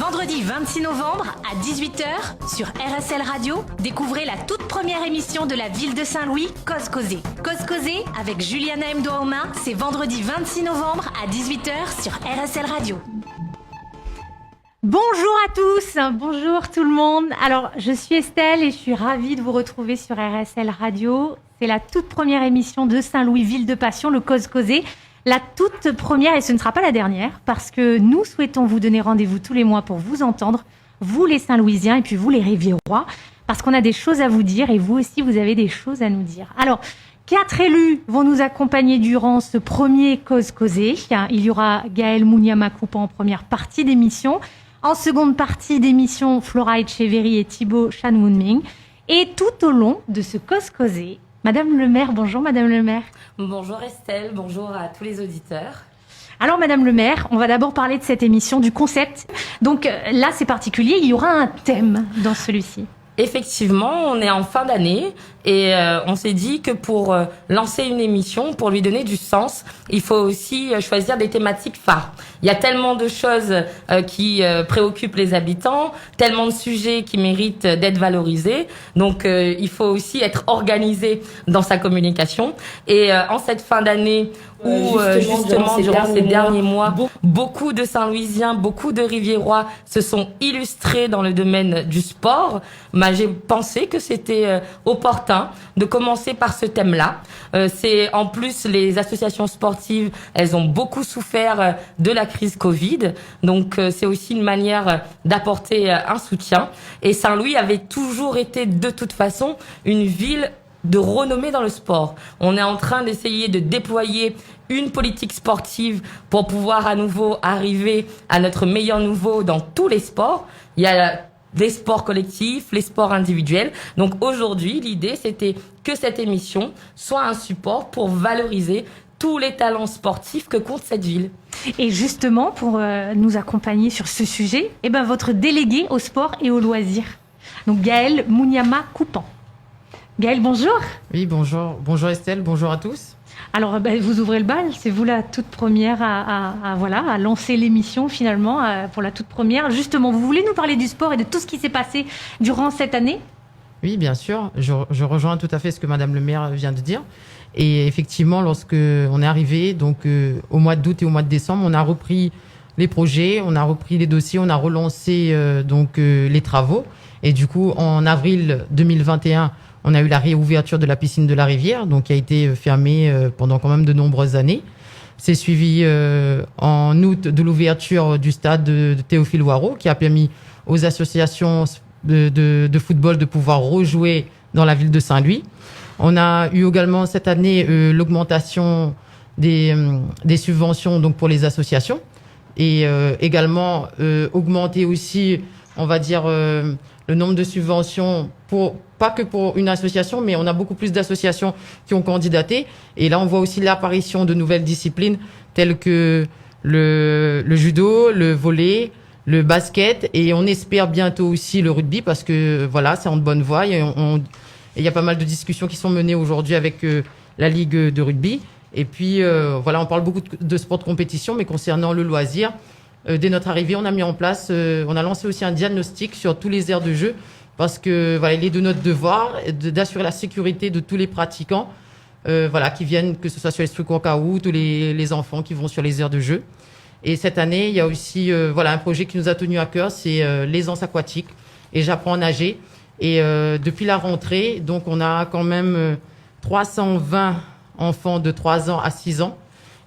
Vendredi 26 novembre à 18h sur RSL Radio, découvrez la toute première émission de la ville de Saint-Louis, Cause Causée. Cause Causée avec Juliana Mdoaoma, c'est vendredi 26 novembre à 18h sur RSL Radio. Bonjour à tous, bonjour tout le monde. Alors, je suis Estelle et je suis ravie de vous retrouver sur RSL Radio. C'est la toute première émission de Saint-Louis, ville de passion, le Cause Causée. La toute première, et ce ne sera pas la dernière, parce que nous souhaitons vous donner rendez-vous tous les mois pour vous entendre, vous les Saint-Louisiens et puis vous les Riviérois, parce qu'on a des choses à vous dire et vous aussi, vous avez des choses à nous dire. Alors, 4 élus vont nous accompagner durant ce premier Cause Causée. Il y aura Gaël Mouniama-Coupan en première partie d'émission. En seconde partie d'émission, Flora Etcheverry et Thibaut Chan-Woon-Ming. Et tout au long de ce Cause Causée, Madame le maire, bonjour Madame le maire. Bonjour Estelle, bonjour à tous les auditeurs. Alors Madame le maire, on va d'abord parler de cette émission, du concept. Donc là c'est particulier, il y aura un thème dans celui-ci. Effectivement, on est en fin d'année et on s'est dit que pour lancer une émission, pour lui donner du sens, il faut aussi choisir des thématiques phares. Il y a tellement de choses qui préoccupent les habitants, tellement de sujets qui méritent d'être valorisés. Donc il faut aussi être organisé dans sa communication. Et en cette fin d'année, où justement durant ces derniers mois, beaucoup de Saint-Louisiens, beaucoup de Riviérois se sont illustrés dans le domaine du sport. J'ai pensé que c'était opportun de commencer par ce thème-là. C'est en plus les associations sportives, elles ont beaucoup souffert de la crise Covid, donc c'est aussi une manière d'apporter un soutien. Et Saint-Louis avait toujours été de toute façon une ville de renommée dans le sport. On est en train d'essayer de déployer une politique sportive pour pouvoir à nouveau arriver à notre meilleur niveau dans tous les sports. Il y a les sports collectifs, les sports individuels. Donc aujourd'hui, l'idée, c'était que cette émission soit un support pour valoriser tous les talents sportifs que compte cette ville. Et justement, pour nous accompagner sur ce sujet, votre délégué au sport et aux loisirs, donc Gaël Mouniama-Coupan. Gaël, bonjour. Oui, bonjour. Bonjour Estelle, bonjour à tous. Alors, vous ouvrez le bal, c'est vous la toute première à lancer l'émission finalement pour la toute première. Justement, vous voulez nous parler du sport et de tout ce qui s'est passé durant cette année ? Oui, bien sûr. Je rejoins tout à fait ce que Madame le maire vient de dire. Et effectivement, lorsque on est arrivé, donc au mois d'août et au mois de décembre, on a repris les projets, on a repris les dossiers, on a relancé les travaux. Et du coup, en avril 2021, on a eu la réouverture de la piscine de la Rivière, donc qui a été fermée pendant quand même de nombreuses années. C'est suivi en août de l'ouverture du stade de Théophile Waro, qui a permis aux associations de football de pouvoir rejouer dans la ville de Saint-Louis. On a eu également cette année l'augmentation des subventions donc pour les associations et également augmenter aussi, on va dire, le nombre de subventions pas que pour une association, mais on a beaucoup plus d'associations qui ont candidaté. Et là, on voit aussi l'apparition de nouvelles disciplines telles que le judo, le volley, le basket, et on espère bientôt aussi le rugby parce que voilà, c'est en bonne voie. Et il y a pas mal de discussions qui sont menées aujourd'hui avec la Ligue de rugby. Et puis voilà, on parle beaucoup de sport de compétition, mais concernant le loisir, dès notre arrivée, on a mis en place, on a lancé aussi un diagnostic sur tous les aires de jeu parce que voilà, il est de notre devoir d'assurer la sécurité de tous les pratiquants, qui viennent, que ce soit sur les trucs workout ou les enfants qui vont sur les aires de jeu. Et cette année, il y a aussi un projet qui nous a tenu à cœur, c'est l'aisance aquatique et j'apprends à nager. Et depuis la rentrée, donc on a quand même 320 enfants de 3 ans à 6 ans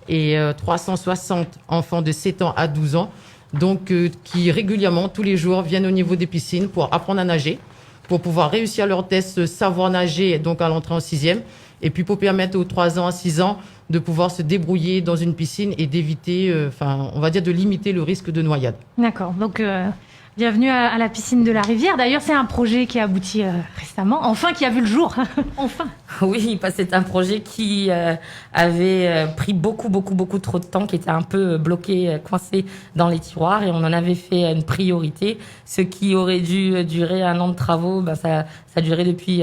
et 360 enfants de 7 ans à 12 ans, donc qui régulièrement, tous les jours, viennent au niveau des piscines pour apprendre à nager, pour pouvoir réussir leur test savoir nager donc à l'entrée en 6e, et puis pour permettre aux 3 ans à 6 ans de pouvoir se débrouiller dans une piscine et d'éviter, on va dire de limiter le risque de noyade. D'accord, donc bienvenue à la piscine de la Rivière. D'ailleurs, c'est un projet qui a abouti récemment, enfin qui a vu le jour, enfin. Oui, parce que c'est un projet qui avait pris beaucoup trop de temps, qui était un peu bloqué, coincé dans les tiroirs, et on en avait fait une priorité. Ce qui aurait dû durer 1 an de travaux, ça a duré depuis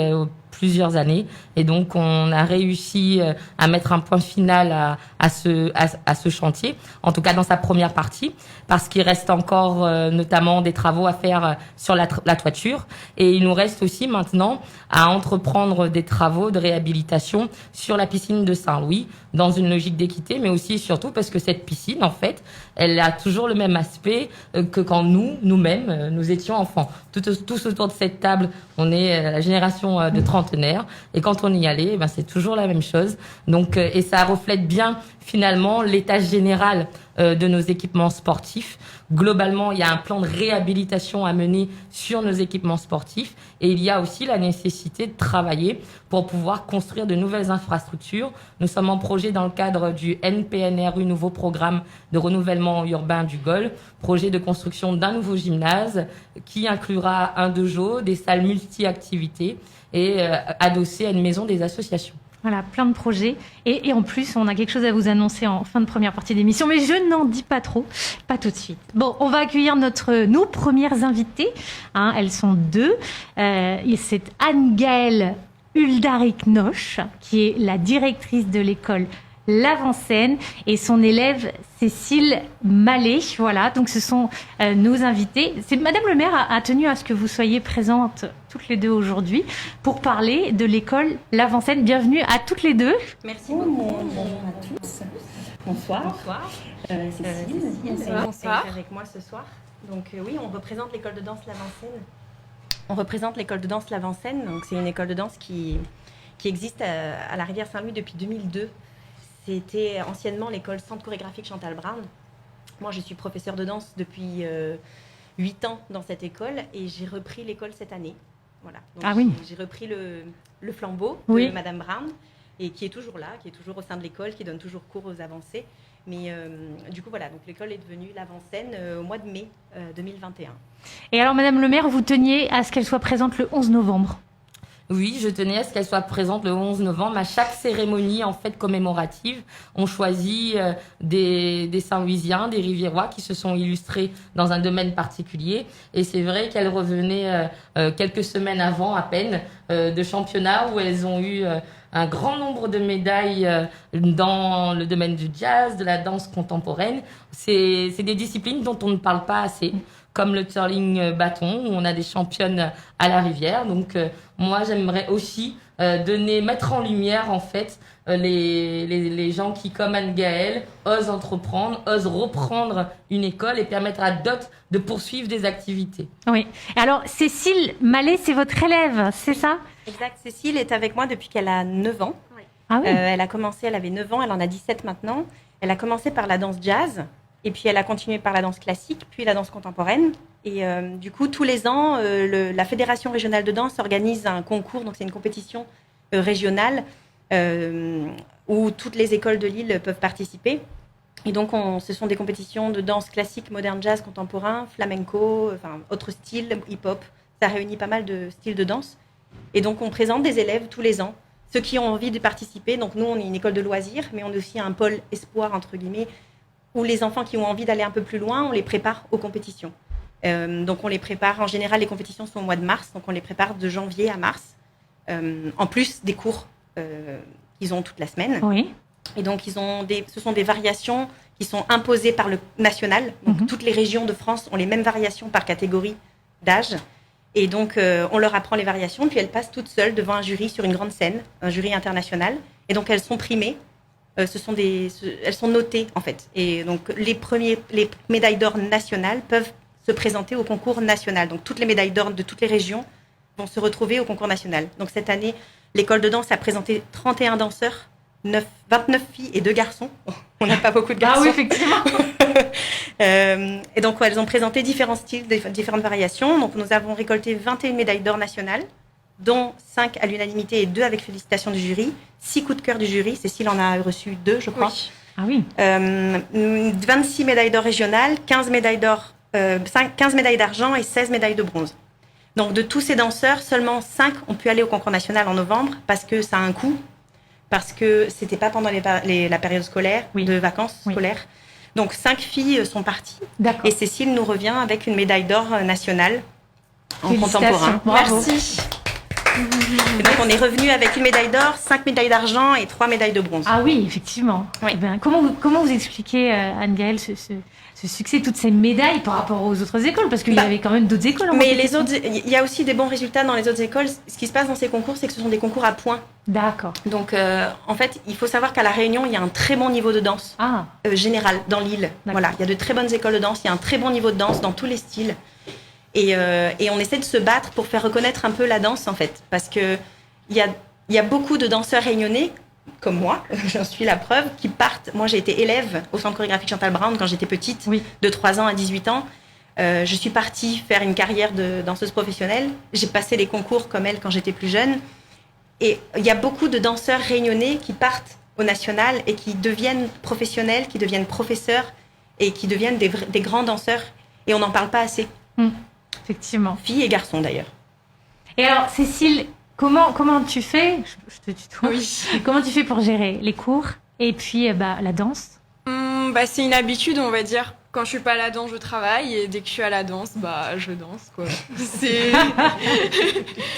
plusieurs années. Et donc, on a réussi à mettre un point final à ce chantier, en tout cas dans sa première partie, parce qu'il reste encore notamment des travaux à faire sur la toiture. Et il nous reste aussi maintenant à entreprendre des travaux de réhabilitation sur la piscine de Saint-Louis, dans une logique d'équité, mais aussi et surtout parce que cette piscine, en fait, elle a toujours le même aspect que quand nous-mêmes, nous étions enfants. Tous autour de cette table, on est la génération de trentenaires, et quand on y allait, c'est toujours la même chose. Donc, et ça reflète bien finalement l'état général de nos équipements sportifs. Globalement, il y a un plan de réhabilitation à mener sur nos équipements sportifs, et il y a aussi la nécessité de travailler pour pouvoir construire de nouvelles infrastructures. Nous sommes en projet dans le cadre du NPNRU, nouveau programme de renouvellement urbain du GOL, projet de construction d'un nouveau gymnase qui inclura un dojo, des salles multi-activités et adossé à une maison des associations. Voilà, plein de projets. Et en plus, on a quelque chose à vous annoncer en fin de première partie d'émission, mais je n'en dis pas trop, pas tout de suite. Bon, on va accueillir nos premières invitées. Elles sont deux. C'est Anne-Gaëlle Huldarik-Noche, qui est la directrice de l'école L'Avant-Scène, et son élève Cécile Mallet. Voilà, donc ce sont nos invités. Madame le maire a tenu à ce que vous soyez présentes toutes les deux aujourd'hui pour parler de l'école L'Avant-Scène. Bienvenue à toutes les deux. Merci beaucoup. Bonjour à tous. Bonsoir. Bonsoir. Cécile est avec moi ce soir. Donc oui, on représente l'école de danse L'Avant-Scène. On représente l'école de danse L'Avant-Scène. Donc c'est une école de danse qui existe à la Rivière Saint-Louis depuis 2002. C'était anciennement l'école Centre chorégraphique Chantal Brown. Moi, je suis professeure de danse depuis 8 ans dans cette école, et j'ai repris l'école cette année. Voilà. Donc, j'ai repris le flambeau de Madame Brown, et qui est toujours là, qui est toujours au sein de l'école, qui donne toujours cours aux avancées. Mais du coup, voilà, donc l'école est devenue L'Avant-Scène au mois de mai 2021. Et alors, Madame le maire, vous teniez à ce qu'elle soit présente le 11 novembre. Oui, je tenais à ce qu'elle soit présente le 11 novembre. À chaque cérémonie en fait commémorative, on choisit des Saint-Louisiens, des Riviérois qui se sont illustrés dans un domaine particulier. Et c'est vrai qu'elle revenait quelques semaines avant à peine de championnats où elles ont eu un grand nombre de médailles dans le domaine du jazz, de la danse contemporaine. C'est des disciplines dont on ne parle pas assez, comme le twirling bâton, où on a des championnes à la Rivière. Donc, moi, j'aimerais aussi mettre en lumière, en fait, les gens qui, comme Anne-Gaëlle, osent entreprendre, osent reprendre une école et permettre à d'autres de poursuivre des activités. Oui. Alors, Cécile Mallet, c'est votre élève, c'est ça ? Exact. Cécile est avec moi depuis qu'elle a 9 ans. Oui. Ah oui. Elle avait 9 ans, elle en a 17 maintenant. Elle a commencé par la danse jazz. Et puis, elle a continué par la danse classique, puis la danse contemporaine. Et du coup, tous les ans, la Fédération régionale de danse organise un concours. Donc, c'est une compétition régionale où toutes les écoles de l'île peuvent participer. Et donc, ce sont des compétitions de danse classique, moderne, jazz, contemporain, flamenco, autres styles, hip-hop. Ça réunit pas mal de styles de danse. Et donc, on présente des élèves tous les ans, ceux qui ont envie de participer. Donc, nous, on est une école de loisirs, mais on est aussi un pôle espoir, entre guillemets, où les enfants qui ont envie d'aller un peu plus loin, on les prépare aux compétitions. Donc on les prépare, en général les compétitions sont au mois de mars, donc on les prépare de janvier à mars, en plus des cours qu'ils ont toute la semaine. Oui. Et donc ce sont des variations qui sont imposées par le national, donc toutes les régions de France ont les mêmes variations par catégorie d'âge. Et donc on leur apprend les variations, puis elles passent toutes seules devant un jury sur une grande scène, un jury international. Et donc elles sont primées. Elles sont notées en fait, et donc les médailles d'or nationales peuvent se présenter au concours national. Donc toutes les médailles d'or de toutes les régions vont se retrouver au concours national. Donc cette année, l'école de danse a présenté 31 danseurs, 29 filles et 2 garçons. On n'a pas beaucoup de garçons. Ah oui, effectivement. Et donc elles ont présenté différents styles, différentes variations. Donc nous avons récolté 21 médailles d'or nationales, dont 5 à l'unanimité et 2 avec félicitations du jury, 6 coups de cœur du jury. Cécile en a reçu 2, je crois. Oui. Ah oui. 26 médailles d'or régionales, 15 médailles d'argent et 16 médailles de bronze. Donc de tous ces danseurs, seulement 5 ont pu aller au concours national en novembre parce que ça a un coût, parce que c'était pas pendant la période scolaire, de vacances scolaires. Donc 5 filles sont parties. D'accord. Et Cécile nous revient avec une médaille d'or nationale en contemporain. Bravo. Merci. Et donc on est revenu avec une médaille d'or, 5 médailles d'argent et 3 médailles de bronze. Ah oui, effectivement. Oui. Eh ben, comment vous expliquez, Anne-Gaëlle, ce succès, toutes ces médailles par rapport aux autres écoles? Parce qu'il y avait quand même d'autres écoles en Mais compétition. il y a aussi des bons résultats dans les autres écoles. Ce qui se passe dans ces concours, c'est que ce sont des concours à points. D'accord. Donc en fait, il faut savoir qu'à La Réunion, il y a un très bon niveau de danse Ah, général dans l'île. Voilà, il y a de très bonnes écoles de danse, il y a un très bon niveau de danse dans tous les styles. Et on essaie de se battre pour faire reconnaître un peu la danse, en fait. Parce qu'il y a beaucoup de danseurs réunionnais, comme moi, j'en suis la preuve, qui partent. Moi, j'ai été élève au Centre chorégraphique Chantal Brown quand j'étais petite, oui. de 3 ans à 18 ans. Je suis partie faire une carrière de danseuse professionnelle. J'ai passé les concours comme elle quand j'étais plus jeune. Et il y a beaucoup de danseurs réunionnais qui partent au national et qui deviennent professionnels, qui deviennent professeurs et qui deviennent des grands danseurs. Et on n'en parle pas assez. Effectivement. Filles et garçons d'ailleurs. Et alors, Cécile, comment tu fais? Je te tutoie. Oui. Comment tu fais pour gérer les cours et puis la danse? C'est une habitude, on va dire. Quand je suis pas à la danse, je travaille, et dès que je suis à la danse, je danse, quoi. C'est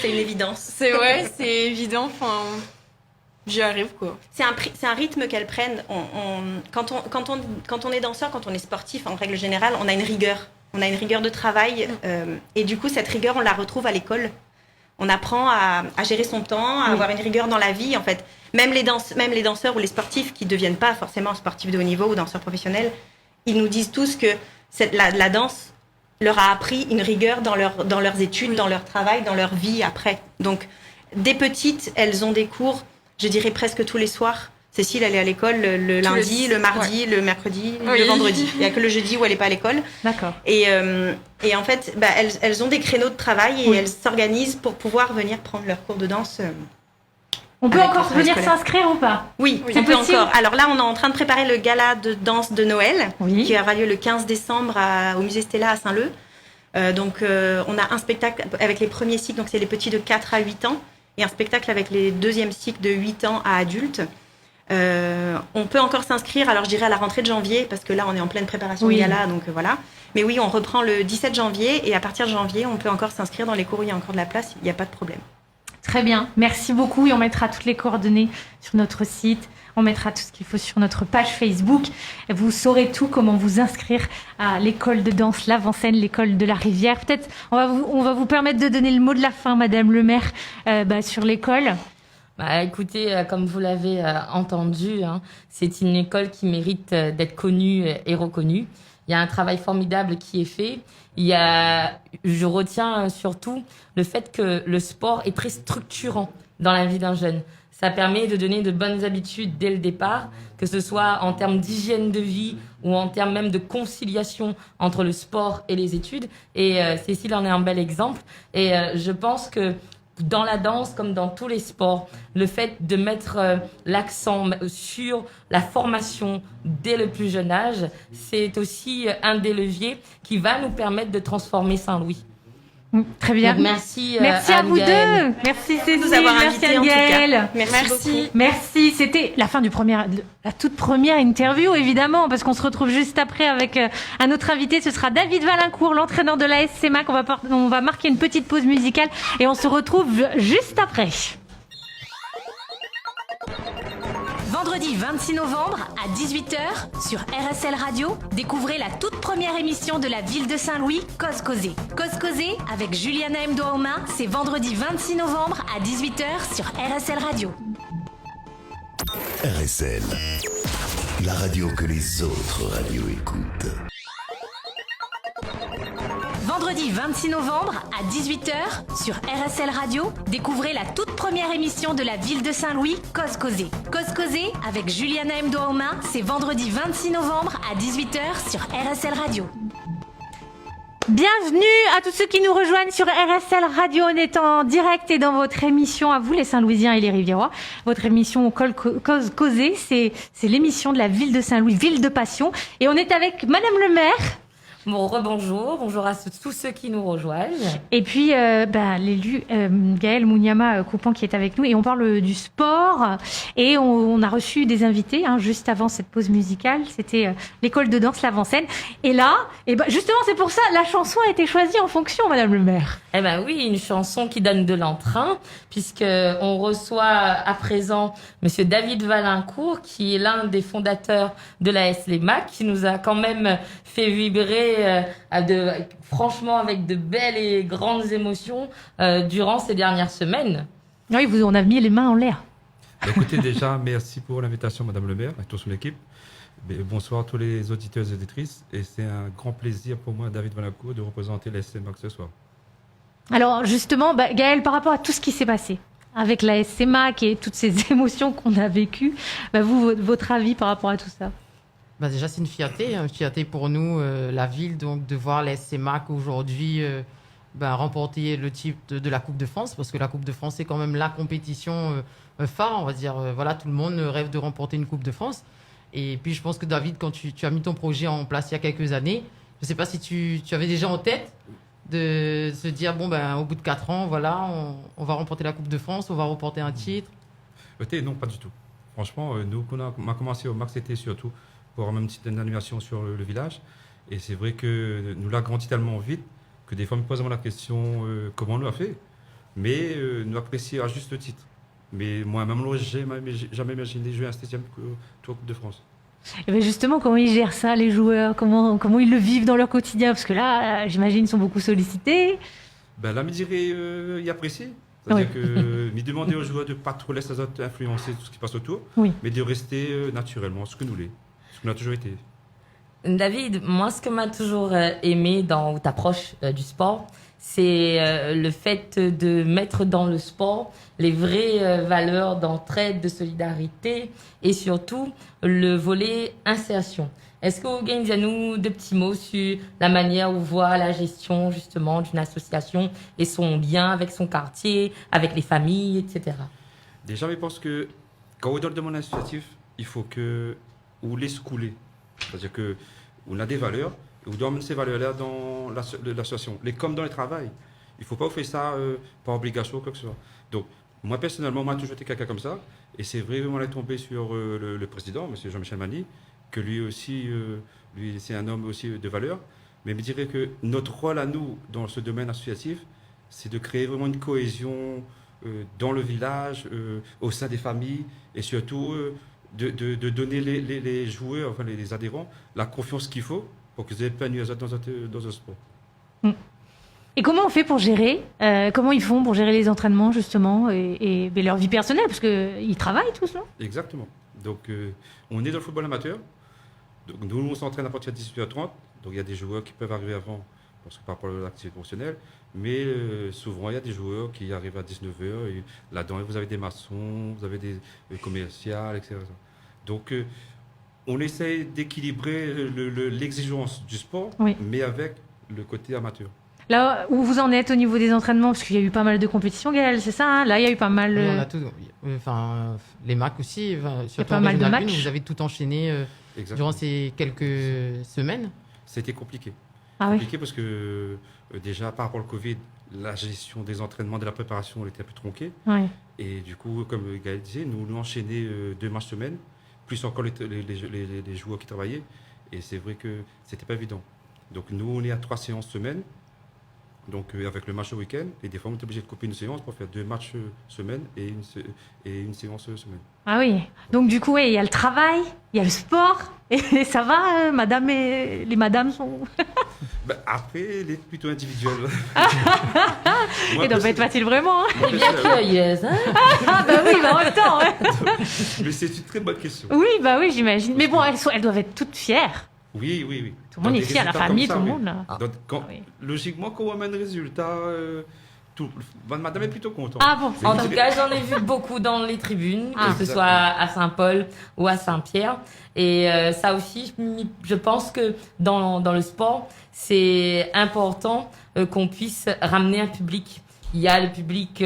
une évidence. C'est vrai, c'est évident. Enfin, j'y arrive, quoi. C'est un rythme qu'elles prennent. Quand on est danseur, quand on est sportif, en règle générale, on a une rigueur. On a une rigueur de travail. Et du coup, cette rigueur, on la retrouve à l'école. On apprend à gérer son temps, à avoir une rigueur dans la vie, en fait. Même les danseurs ou les sportifs qui ne deviennent pas forcément sportifs de haut niveau ou danseurs professionnels, ils nous disent tous que la danse leur a appris une rigueur dans leurs études, dans leur travail, dans leur vie après. Donc, dès petites, elles ont des cours, je dirais presque tous les soirs. Cécile, elle est à l'école le lundi, le mardi, le mercredi, le vendredi. Il n'y a que le jeudi où elle n'est pas à l'école. D'accord. Et en fait, elles ont des créneaux de travail et elles s'organisent pour pouvoir venir prendre leurs cours de danse. On peut encore venir s'inscrire ou pas? Oui, on peut encore. Alors là, on est en train de préparer le gala de danse de Noël, qui aura lieu le 15 décembre au musée Stella à Saint-Leu. Donc, on a un spectacle avec les premiers cycles, donc c'est les petits de 4 à 8 ans, et un spectacle avec les deuxièmes cycles de 8 ans à adultes. On peut encore s'inscrire, alors je dirais à la rentrée de janvier, parce que là, on est en pleine préparation du gala, donc voilà. Mais oui, on reprend le 17 janvier, et à partir de janvier, on peut encore s'inscrire dans les cours où il y a encore de la place, il n'y a pas de problème. Très bien, merci beaucoup et on mettra toutes les coordonnées sur notre site, on mettra tout ce qu'il faut sur notre page Facebook. Vous saurez tout, comment vous inscrire à l'école de danse L'Avant-Scène, l'école de la Rivière. Peut-être on va vous permettre de donner le mot de la fin, Madame le maire, sur l'école. Écoutez, comme vous l'avez entendu, c'est une école qui mérite d'être connue et reconnue. Il y a un travail formidable qui est fait. Je retiens surtout le fait que le sport est très structurant dans la vie d'un jeune. Ça permet de donner de bonnes habitudes dès le départ, que ce soit en termes d'hygiène de vie ou en termes même de conciliation entre le sport et les études. Et Cécile en est un bel exemple. Et je pense que dans la danse, comme dans tous les sports, le fait de mettre l'accent sur la formation dès le plus jeune âge, c'est aussi un des leviers qui va nous permettre de transformer Saint-Louis. Très bien. Donc, merci à vous deux. Merci Cécile, nous avoir merci invités, Anne-Gaëlle. Merci. Merci. C'était la fin la toute première interview, évidemment, parce qu'on se retrouve juste après avec un autre invité. Ce sera David Valincourt, l'entraîneur de l'AS CEMAC. On va marquer une petite pause musicale et on se retrouve juste après. Vendredi 26 novembre à 18h sur RSL Radio, découvrez la toute première émission de la ville de Saint-Louis, Cause Causée. Cause Causée avec Juliana Mdoaoma, c'est vendredi 26 novembre à 18h sur RSL Radio. RSL, la radio que les autres radios écoutent. Vendredi 26 novembre à 18h sur RSL Radio, découvrez la toute première émission de la ville de Saint-Louis, Cause Causée. Cause Causée avec Juliana Mdoaoma, c'est vendredi 26 novembre à 18h sur RSL Radio. Bienvenue à tous ceux qui nous rejoignent sur RSL Radio. On est en direct et dans votre émission, à vous les Saint-Louisiens et les Riviérois. Votre émission Cause Causée, c'est l'émission de la ville de Saint-Louis, ville de passion. Et on est avec Madame le maire. Bon, rebonjour, bonjour à tous ceux qui nous rejoignent. Et puis, l'élu Gaël Mouniama-Coupan qui est avec nous. Et on parle du sport. Et on a reçu des invités juste avant cette pause musicale. C'était l'école de danse L'Avant-Scène. Et là, justement, c'est pour ça, la chanson a été choisie en fonction, Madame le maire. Eh ben oui, une chanson qui donne de l'entrain, puisque on reçoit à présent Monsieur David Valincourt, qui est l'un des fondateurs de la SLEMAC, qui nous a quand même fait vibrer franchement avec de belles et grandes émotions durant ces dernières semaines. Oui, on a mis les mains en l'air. Écoutez, déjà, merci pour l'invitation, Madame le maire, et toute son équipe. Bonsoir à tous les auditeurs et auditrices. Et c'est un grand plaisir pour moi, David Valincourt, de représenter la SLEMAC ce soir. Alors justement, Gaël, par rapport à tout ce qui s'est passé avec la SLEMAC et toutes ces émotions qu'on a vécues, votre avis par rapport à tout ça? Déjà, c'est une fierté pour nous, la ville, donc de voir la SLEMAC aujourd'hui remporter le titre de la Coupe de France, parce que la Coupe de France, c'est quand même la compétition phare, on va dire. Voilà, tout le monde rêve de remporter une Coupe de France. Et puis, je pense que David, quand tu as mis ton projet en place il y a quelques années, je ne sais pas si tu avais déjà en tête de se dire, au bout de 4 ans, voilà, on va remporter la Coupe de France, on va remporter un titre. Non, pas du tout. Franchement, nous, on a commencé au max, c'était surtout pour avoir une petite animation sur le village. Et c'est vrai que nous l'a grandi tellement vite que des fois, on me pose la question comment on l'a fait. Mais nous apprécions à juste titre. Mais moi-même, je n'ai jamais imaginé jouer un 7e Tour de France. Et justement, comment ils gèrent ça, les joueurs? Comment ils le vivent dans leur quotidien? Parce que là, j'imagine, ils sont beaucoup sollicités. Là, je dirais, ils apprécient. C'est-à-dire que me demander aux joueurs de ne pas trop laisser les autres influencer tout ce qui passe autour, mais de rester naturellement ce que nous l'est, ce qu'on a toujours été. David, moi, ce que m'a toujours aimé dans ta approche du sport, c'est le fait de mettre dans le sport les vraies valeurs d'entraide, de solidarité et surtout le volet insertion. Est-ce que vous pouvez dire nous 2 petits mots sur la manière où vous voit la gestion justement d'une association et son lien avec son quartier, avec les familles, etc. Déjà, je pense que quand on est dans le domaine associatif, il faut que on laisse couler. C'est-à-dire qu'on a des valeurs, et on doit emmener ces valeurs-là dans l'association. Comme dans le travail, il ne faut pas faire ça par obligation ou quoi que ce soit. Donc, moi, personnellement, moi, j'ai toujours été quelqu'un comme ça. Et c'est vraiment là tombé sur le président, M. Jean-Michel Magny, que lui aussi, c'est un homme aussi de valeur. Mais je me dirais que notre rôle à nous, dans ce domaine associatif, c'est de créer vraiment une cohésion dans le village, au sein des familles, et surtout de donner les joueurs, enfin les adhérents, la confiance qu'il faut pour qu'ils aient épanouis dans un sport. Et comment on fait pour gérer comment ils font pour gérer les entraînements, justement, et leur vie personnelle? Parce qu'ils travaillent tous, non? Exactement. Donc, on est dans le football amateur. Donc, nous, on s'entraîne à partir de 18h30. Donc, il y a des joueurs qui peuvent arriver avant, parce que par rapport à l'activité professionnelle. Mais souvent, il y a des joueurs qui arrivent à 19h. Et là-dedans, vous avez des maçons, vous avez des commerciales, etc. Donc, on essaie d'équilibrer l'exigence du sport, mais avec le côté amateur. Là où vous en êtes au niveau des entraînements, parce qu'il y a eu pas mal de compétitions, Gaël, c'est ça, Là, il y a eu pas mal... Oui, on a tout. Les MAC aussi, surtout pas mal de Régional 1, matchs. vous avez tout enchaîné durant ces quelques semaines. C'était compliqué. Compliqué parce que déjà, par rapport au Covid, la gestion des entraînements, de la préparation, elle était un peu tronquée. Et du coup, comme Gaël disait, nous enchaînait 2 matchs semaine, plus encore les joueurs qui travaillaient. Et c'est vrai que c'était pas évident. Donc nous, on est à 3 séances semaine. Donc avec le match au week-end, et des fois on est obligé de couper une séance pour faire 2 matchs semaine et une séance semaine. Ah oui, donc du coup, il y a le travail, il y a le sport, et ça va, madame et les madames sont... Après, elle est plutôt individuelle. Et doit pas être facile vraiment. Et bien curieuse, hein? Oui, en même temps. Mais c'est une très bonne question. Oui, j'imagine. Mais bon, elles doivent être toutes fières. Oui. Tout le monde est fier, la famille, tout le monde. Là. Logiquement, quand on amène le résultat, madame est plutôt contente. Ah bon. En tout cas, j'en ai vu beaucoup dans les tribunes, que ce soit à Saint-Paul ou à Saint-Pierre. Et ça aussi, je pense que dans le sport, c'est important qu'on puisse ramener un public il y a le public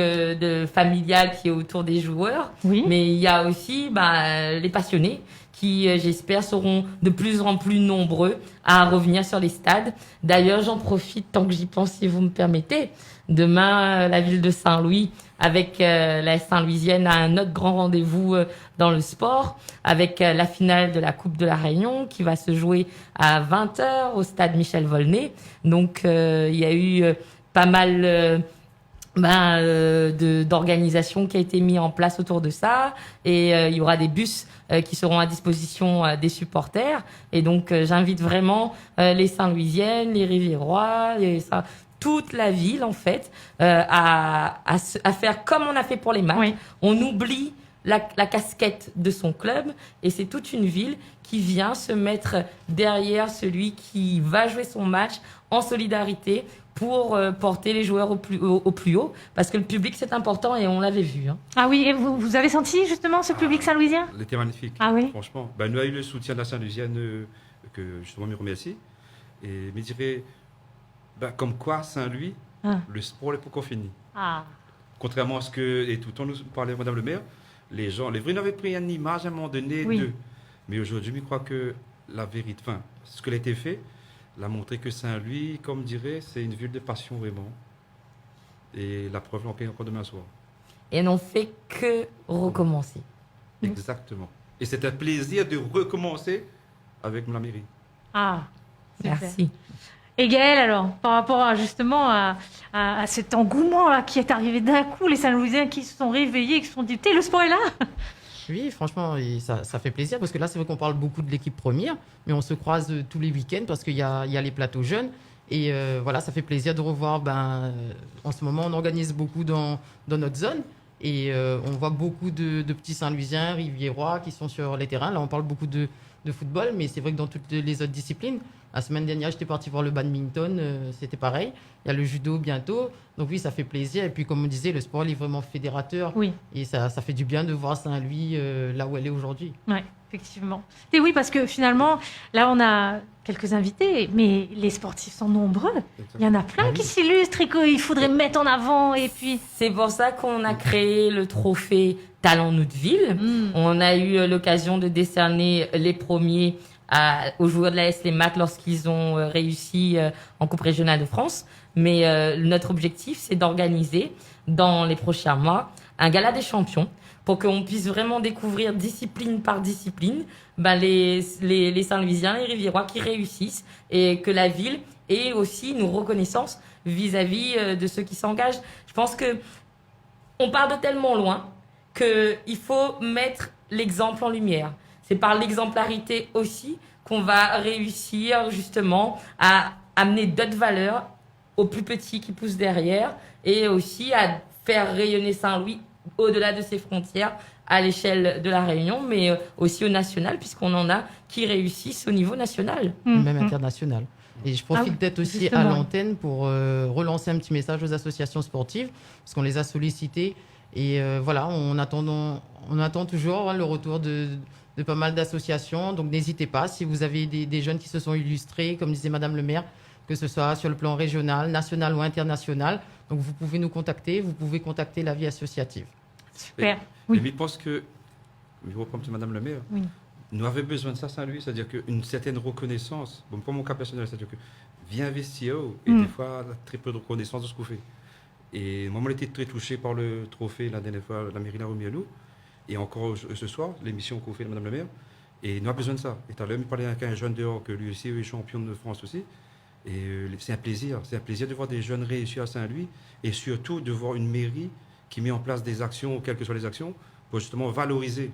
familial qui est autour des joueurs, Oui. mais il y a aussi les passionnés qui, j'espère, seront de plus en plus nombreux à revenir sur les stades. D'ailleurs, j'en profite tant que j'y pense, si vous me permettez. Demain, la ville de Saint-Louis, avec la Saint-Louisienne, a un autre grand rendez-vous dans le sport, avec la finale de la Coupe de la Réunion qui va se jouer à 20h au stade Michel Volney. Donc, il y a eu pas mal d'organisations qui a été mis en place autour de ça, et il y aura des bus qui seront à disposition des supporters, et donc j'invite vraiment les Saint-Louisiennes, les Riviérois, toute la ville en fait à faire comme on a fait pour les matchs. Oui. On oublie la casquette de son club, et c'est toute une ville qui vient se mettre derrière celui qui va jouer son match en solidarité pour porter les joueurs au plus haut, parce que le public c'est important, et on l'avait vu. Hein. Ah oui, et vous avez senti justement ce public saint-louisien? Il était magnifique. Ah oui. Franchement, nous avons eu le soutien de la Saint-Louisienne que justement me remercie. Et me dirais, comme quoi Saint-Louis, le sport n'est pas encore fini. Ah. Contrairement à ce que, et tout le temps nous parlait Madame le maire, les vrais avaient pris une image à un moment donné d'eux. Mais aujourd'hui, je crois que la vérité, ce que a été fait, l'a montré que Saint-Louis, comme dirait, c'est une ville de passion vraiment. Et la preuve, on paye encore demain soir. Et n'on fait que recommencer. Exactement. Et c'est un plaisir de recommencer avec la mairie. Ah. Super. Merci. Et Gaëlle, alors, par rapport justement à cet engouement là, qui est arrivé d'un coup, les Saint-Louisiens qui se sont réveillés, qui se sont dit, le sport est là. Oui, franchement, ça fait plaisir, parce que là, c'est vrai qu'on parle beaucoup de l'équipe première, mais on se croise tous les week-ends parce qu'il y a les plateaux jeunes. Et voilà, ça fait plaisir de revoir. En ce moment, on organise beaucoup dans notre zone, et on voit beaucoup de petits Saint-Louisiens, Riviérois qui sont sur les terrains. Là, on parle beaucoup de football, mais c'est vrai que dans toutes les autres disciplines, la semaine dernière, j'étais parti voir le badminton, c'était pareil. Il y a le judo bientôt. Donc oui, ça fait plaisir. Et puis, comme on disait, le sport est vraiment fédérateur. Oui. Et ça fait du bien de voir Saint-Louis là où elle est aujourd'hui. Oui, effectivement. Et oui, parce que finalement, là, on a quelques invités, mais les sportifs sont nombreux. Il y en a plein qui s'illustrent et qu'il faudrait mettre en avant. Et puis... C'est pour ça qu'on a créé le trophée Talent Nous de Ville. On a eu l'occasion de décerner les premiers aux joueurs de la S Lemat lorsqu'ils ont réussi en Coupe régionale de France. Mais notre objectif, c'est d'organiser dans les prochains mois un gala des champions pour qu'on puisse vraiment découvrir discipline par discipline les Saint-Louisiens, les Riviérois qui réussissent, et que la ville ait aussi une reconnaissance vis-à-vis de ceux qui s'engagent. Je pense que on part de tellement loin qu'il faut mettre l'exemple en lumière. C'est par l'exemplarité aussi qu'on va réussir justement à amener d'autres valeurs aux plus petits qui poussent derrière, et aussi à faire rayonner Saint-Louis au-delà de ses frontières à l'échelle de la Réunion, mais aussi au national, puisqu'on en a qui réussissent au niveau national. Même international. Et je profite d'être aussi justement. à l'antenne pour relancer un petit message aux associations sportives, parce qu'on les a sollicitées. Et voilà, on attend toujours le retour de pas mal d'associations. Donc n'hésitez pas, si vous avez des jeunes qui se sont illustrés, comme disait Madame le maire, que ce soit sur le plan régional, national ou international. Donc vous pouvez nous contacter, vous pouvez contacter la vie associative. Super. Mais je pense que, je reprends Madame le maire, nous avons besoin de ça, Saint-Louis, c'est-à-dire qu'une certaine reconnaissance, bon, pour mon cas personnel, c'est-à-dire que viens investir, et des fois, très peu de reconnaissance de ce qu'on fait. Et moi, j'ai été très touché par le trophée la dernière fois, la mairie l'a remis à nous, et encore ce soir, l'émission qu'on fait de Madame le maire, et nous avons besoin de ça. Et tout à l'heure, je parlais avec un jeune dehors, que lui aussi est champion de France aussi, et c'est un plaisir de voir des jeunes réussir à Saint-Louis, et surtout de voir une mairie qui met en place des actions, quelles que soient les actions, pour justement valoriser.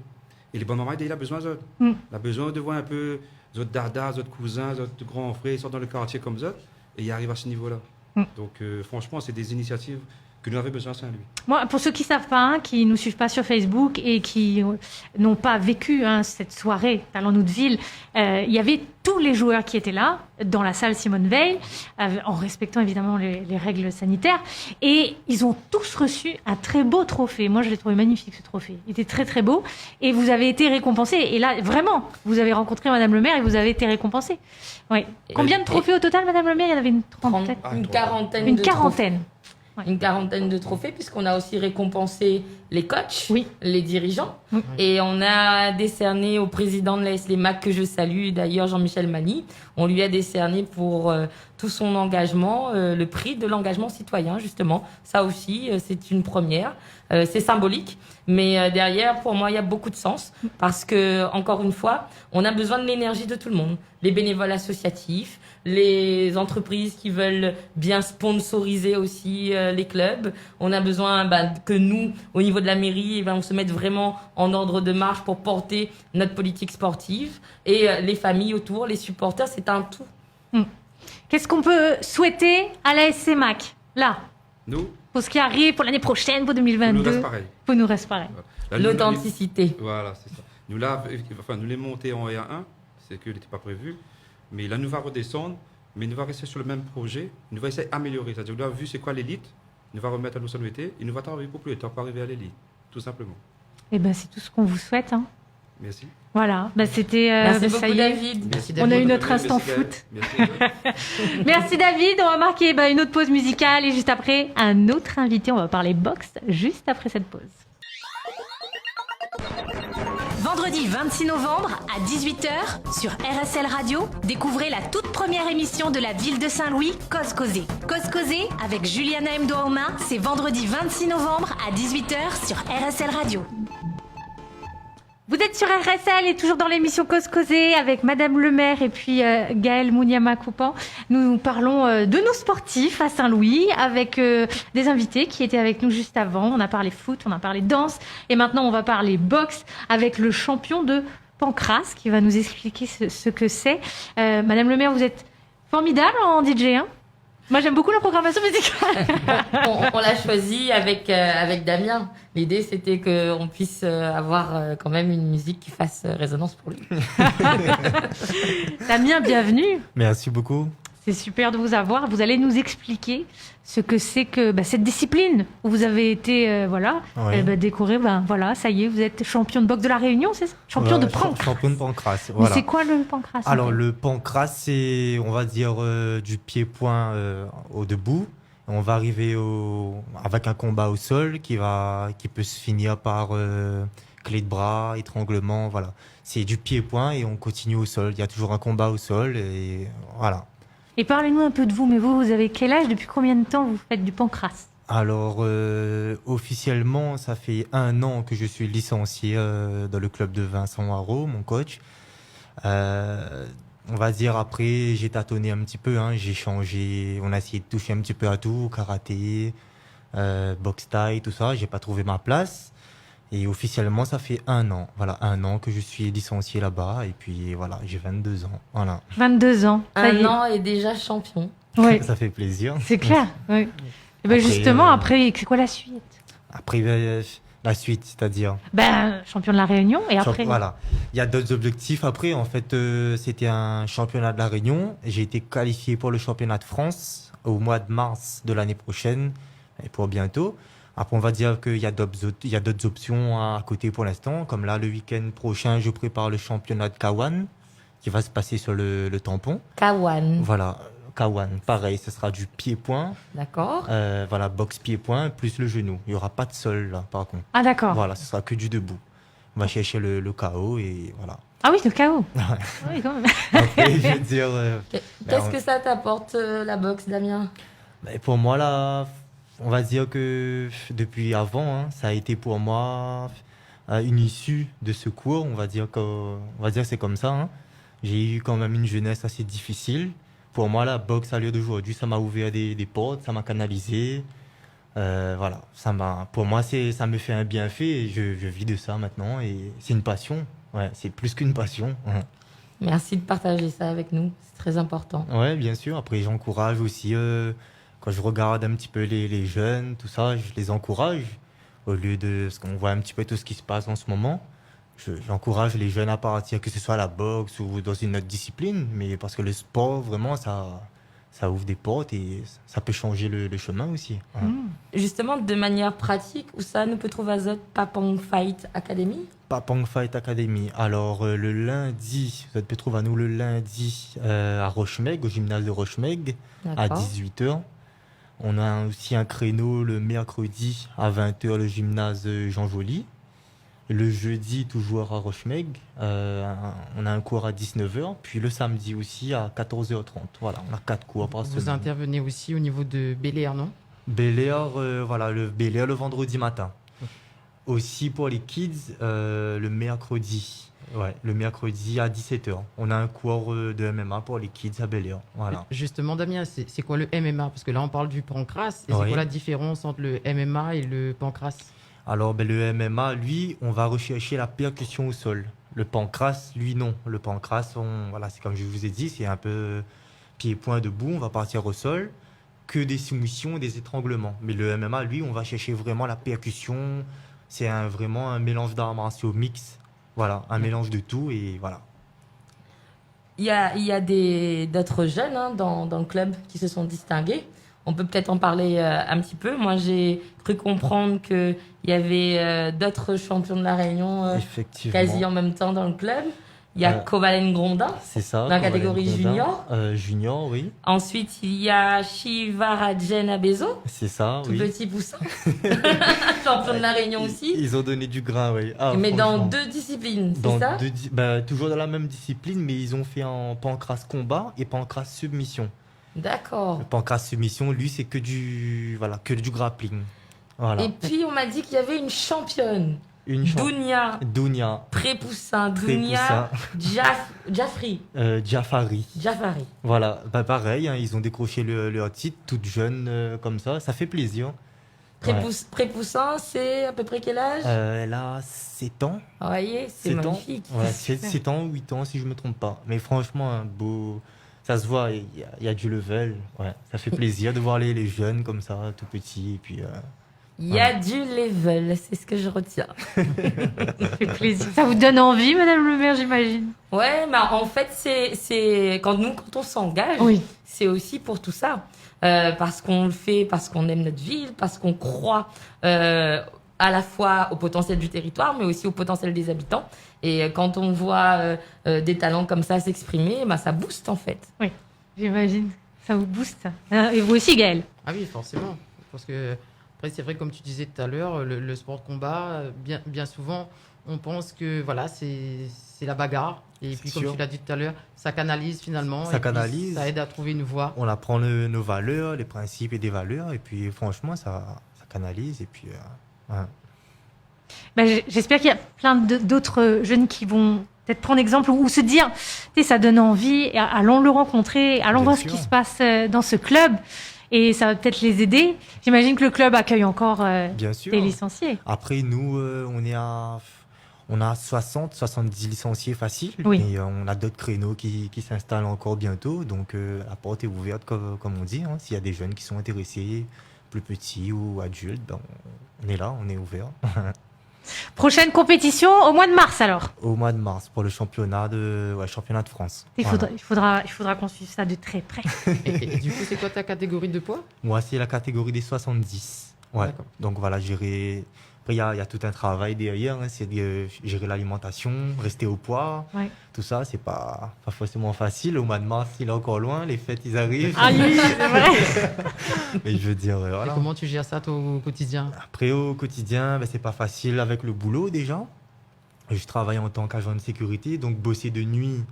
Et les bonnes mamans, il a besoin d'eux. Il a besoin de voir un peu d'autres dadas, d'autres cousins, d'autres grands frères, ils sont dans le quartier comme ça, et ils arrivent à ce niveau-là. Donc franchement, c'est des initiatives que nous avons besoin à Saint-Louis. Moi, pour ceux qui ne savent pas, qui ne nous suivent pas sur Facebook et qui n'ont pas vécu cette soirée Talent Nous de Ville, il y avait tous les joueurs qui étaient là, dans la salle Simone Veil, en respectant évidemment les règles sanitaires. Et ils ont tous reçu un très beau trophée. Moi, je l'ai trouvé magnifique, ce trophée. Il était très, très beau. Et vous avez été récompensés. Et là, vraiment, vous avez rencontré Madame le maire et vous avez été récompensés. Oui. Combien de trophées au total, Madame le maire? Il y en avait une trentaine. Une quarantaine. Une quarantaine. une quarantaine de trophées, puisqu'on a aussi récompensé les coachs, les dirigeants. Oui. Et on a décerné au président de l'AS Mac, que je salue d'ailleurs, Jean-Michel Mani, on lui a décerné pour tout son engagement le prix de l'engagement citoyen, justement. Ça aussi, c'est une première. C'est symbolique, mais derrière, pour moi, il y a beaucoup de sens, parce que, encore une fois, on a besoin de l'énergie de tout le monde. Les bénévoles associatifs, les entreprises qui veulent bien sponsoriser aussi les clubs. On a besoin que nous, au niveau de la mairie, on se mette vraiment en ordre de marche pour porter notre politique sportive. Et les familles autour, les supporters, c'est un tout. Qu'est-ce qu'on peut souhaiter à la SC Mac, là, Nous, pour ce qui arrive pour l'année prochaine, pour nous 2022? reste pareil. Pour nous reste pareil. Voilà. Là, L'authenticité. Voilà, c'est ça. Nous, là, nous les monter en R1, c'est qu'il n'était pas prévu. Mais là, nous va redescendre, mais nous va rester sur le même projet. Nous va essayer d'améliorer. C'est-à-dire, nous avons vu c'est quoi l'élite, nous va remettre à nos sonorités et nous va travailler pour plus tard pour arriver à l'élite, tout simplement. Eh ben, c'est tout ce qu'on vous souhaite. Hein. Merci. Voilà, c'était. Merci ça beaucoup, y est. David. Merci, On a David. eu notre instant Merci, foot. Merci. Merci David, on va marquer une autre pause musicale et juste après un autre invité, on va parler boxe juste après cette pause. Vendredi 26 novembre à 18h sur RSL Radio, découvrez la toute première émission de la ville de Saint-Louis, Cause Causée. Cause Causée avec Juliana Mdoaoma, c'est vendredi 26 novembre à 18h sur RSL Radio. Vous êtes sur RSL et toujours dans l'émission Cause Causée avec Madame le maire et puis Gaëlle Mouniama-Coupan. Nous parlons de nos sportifs à Saint-Louis avec des invités qui étaient avec nous juste avant. On a parlé foot, on a parlé danse et maintenant on va parler boxe avec le champion de Pancrace qui va nous expliquer ce que c'est. Madame le maire, vous êtes formidable en DJ, hein? Moi, j'aime beaucoup la programmation musicale. On l'a choisi avec Damien. L'idée, c'était qu'on puisse avoir quand même une musique qui fasse résonance pour lui. Damien, bienvenue. Merci beaucoup. C'est super de vous avoir. Vous allez nous expliquer ce que c'est que cette discipline où vous avez été décoré. Voilà, ça y est, vous êtes champion de boxe de la Réunion, c'est ça? Champion de Pancrace. Champion de Pancrace. Mais c'est quoi le Pancrace? Alors le Pancrace, c'est, on va dire, du pied-point au debout. On va arriver avec un combat au sol qui peut se finir par clé de bras, étranglement, voilà. C'est du pied-point et on continue au sol. Il y a toujours un combat au sol et voilà. Et parlez-nous un peu de vous, mais vous avez quel âge? Depuis combien de temps vous faites du Pancrace? Alors, officiellement, ça fait 1 an que je suis licencié dans le club de Vincent Haro, mon coach. On va dire après, j'ai tâtonné un petit peu, hein, j'ai changé, on a essayé de toucher un petit peu à tout, karaté, boxe thaï, tout ça, j'ai pas trouvé ma place. Et officiellement, ça fait 1 an. Voilà, 1 an que je suis licencié là-bas. Et puis voilà, j'ai 22 ans. Voilà. 22 ans. Un an et déjà champion. Oui. Ça fait plaisir. C'est clair. Oui. Et ben Après, justement, après, c'est quoi la suite? Après, la suite, c'est-à-dire champion de la Réunion et après. Voilà. Il y a d'autres objectifs. Après, en fait, c'était un championnat de la Réunion. J'ai été qualifié pour le championnat de France au mois de mars de l'année prochaine et pour bientôt. Après, on va dire qu'il y a d'autres options à côté pour l'instant. Comme là, le week-end prochain, je prépare le championnat de Kawan qui va se passer sur le tampon. Kawan. Voilà, Kawan. Pareil, ce sera du pied-point. D'accord. Voilà, boxe pied-point plus le genou. Il n'y aura pas de sol là, par contre. Ah, d'accord. Voilà, ce sera que du debout. On va chercher le KO et voilà. Ah oui, le KO. Ouais. Oui, quand même. Après, je veux dire. Qu'est-ce que ça t'apporte, la boxe, Damien? Pour moi, là. On va dire que depuis avant, ça a été pour moi une issue de secours. On va dire que c'est comme ça. Hein. J'ai eu quand même une jeunesse assez difficile. Pour moi, la boxe à l'heure d'aujourd'hui, ça m'a ouvert des portes, ça m'a canalisé. Voilà, pour moi, ça me fait un bienfait et je vis de ça maintenant. Et c'est une passion. Ouais, c'est plus qu'une passion. Hein. Merci de partager ça avec nous. C'est très important. Ouais, bien sûr. Après, j'encourage aussi. Quand je regarde un petit peu les jeunes, tout ça, je les encourage. Au lieu de... Parce qu'on voit un petit peu tout ce qui se passe en ce moment. J'encourage les jeunes à partir, que ce soit à la boxe ou dans une autre discipline. Mais parce que le sport, vraiment, ça ouvre des portes et ça peut changer le chemin aussi. Ouais. Justement, de manière pratique, où ça nous peut trouver à Zot Papang Fight Academy? Papang Fight Academy. Alors, le lundi, vous peut trouver à nous le lundi à Rochemeg, au gymnase de Rochemeg, à 18h. On a aussi un créneau le mercredi à 20h, le gymnase Jean Joly. Le jeudi, toujours à Rochemeg, on a un cours à 19h. Puis le samedi aussi à 14h30. Voilà, on a 4 cours par semaine. Vous intervenez aussi au niveau de Bel-Air, non? Bel-Air, voilà, le Bel-Air le vendredi matin. Aussi pour les kids, le mercredi à 17h. On a un cours de MMA pour les kids à Bel-Air. Voilà. Justement, Damien, c'est quoi le MMA? Parce que là, on parle du pancras. Et c'est quoi la différence entre le MMA et le pancras? Alors, le MMA, lui, on va rechercher la percussion au sol. Le pancras, lui, non. Le pancras, voilà, c'est comme je vous ai dit, c'est un peu pied-point debout, on va partir au sol, que des soumissions et des étranglements. Mais le MMA, lui, on va chercher vraiment la percussion. C'est vraiment un mélange d'arts martiaux mix. Voilà, un mélange de tout et voilà. Il y a d'autres jeunes dans le club qui se sont distingués. On peut peut-être en parler un petit peu. Moi, j'ai cru comprendre qu'il y avait d'autres champions de la Réunion quasi en même temps dans le club. Il y a Kovalen Grondin, c'est ça, dans la catégorie junior. Junior, oui. Ensuite, il y a Shivarajan Abezo. C'est ça, tout oui. Petit poussin. Champion de la Réunion aussi. Ils ont donné du grain, oui. Mais dans 2 disciplines, c'est ça? Toujours dans la même discipline, mais ils ont fait en pancras combat et pancras submission. D'accord. Le pancras submission, lui, c'est que du grappling. Voilà. Et puis, on m'a dit qu'il y avait une championne. Dounia. Prépoussin. Dounia. Jaffari. Jaffari. Voilà. Pareil, ils ont décroché leur titre, toute jeune comme ça. Ça fait plaisir. Prépoussin, c'est à peu près quel âge? Elle a 7 ans. Vous voyez, c'est magnifique. Voilà, 7 ans, 8 ans, si je ne me trompe pas. Mais franchement, un beau... Ça se voit, il y a du level. Ouais, ça fait plaisir de voir les jeunes comme ça, tout petits. Et puis, il y a du level, c'est ce que je retiens. Ça fait plaisir. Ça vous donne envie, Madame le maire, j'imagine? Ouais, mais en fait, c'est quand on s'engage, c'est aussi pour tout ça. Parce qu'on le fait, parce qu'on aime notre ville, parce qu'on croit à la fois au potentiel du territoire, mais aussi au potentiel des habitants. Et quand on voit des talents comme ça s'exprimer, ça booste en fait. Oui, j'imagine. Ça vous booste. Et vous aussi, Gaël? Ah oui, forcément. Parce que, après, c'est vrai, comme tu disais tout à l'heure, le sport de combat, bien souvent, on pense que voilà, c'est la bagarre. Et puis, comme tu l'as dit tout à l'heure, ça canalise finalement. Ça aide à trouver une voie. On apprend nos valeurs, les principes et des valeurs. Et puis, franchement, ça canalise. Et puis, j'espère qu'il y a plein d'autres jeunes qui vont peut-être prendre exemple ou se dire, ça donne envie, allons le rencontrer, allons voir ce qui se passe dans ce club. Et ça va peut-être les aider. J'imagine que le club accueille encore des licenciés. Après, nous, on a 70 licenciés faciles. Oui. Et on a d'autres créneaux qui s'installent encore bientôt. Donc, la porte est ouverte, comme on dit. S'il y a des jeunes qui sont intéressés, plus petits ou adultes, on est là, on est ouvert. Prochaine compétition au mois de mars alors? Au mois de mars pour le championnat de France. Il faudra qu'on suive ça de très près. Et du coup, c'est quoi ta catégorie de poids? Moi, c'est la catégorie des 70. Ouais. Donc voilà, gérer. Après, il y a tout un travail derrière. C'est de gérer l'alimentation, rester au poids. Ouais. Tout ça, c'est pas forcément facile. Au mois de mars, il est encore loin. Les fêtes, ils arrivent. Ah oui, c'est vrai. Mais je veux dire, voilà. Et comment tu gères ça, toi, au quotidien? Après, au quotidien, c'est pas facile avec le boulot déjà. Je travaille en tant qu'agent de sécurité, donc bosser de nuit.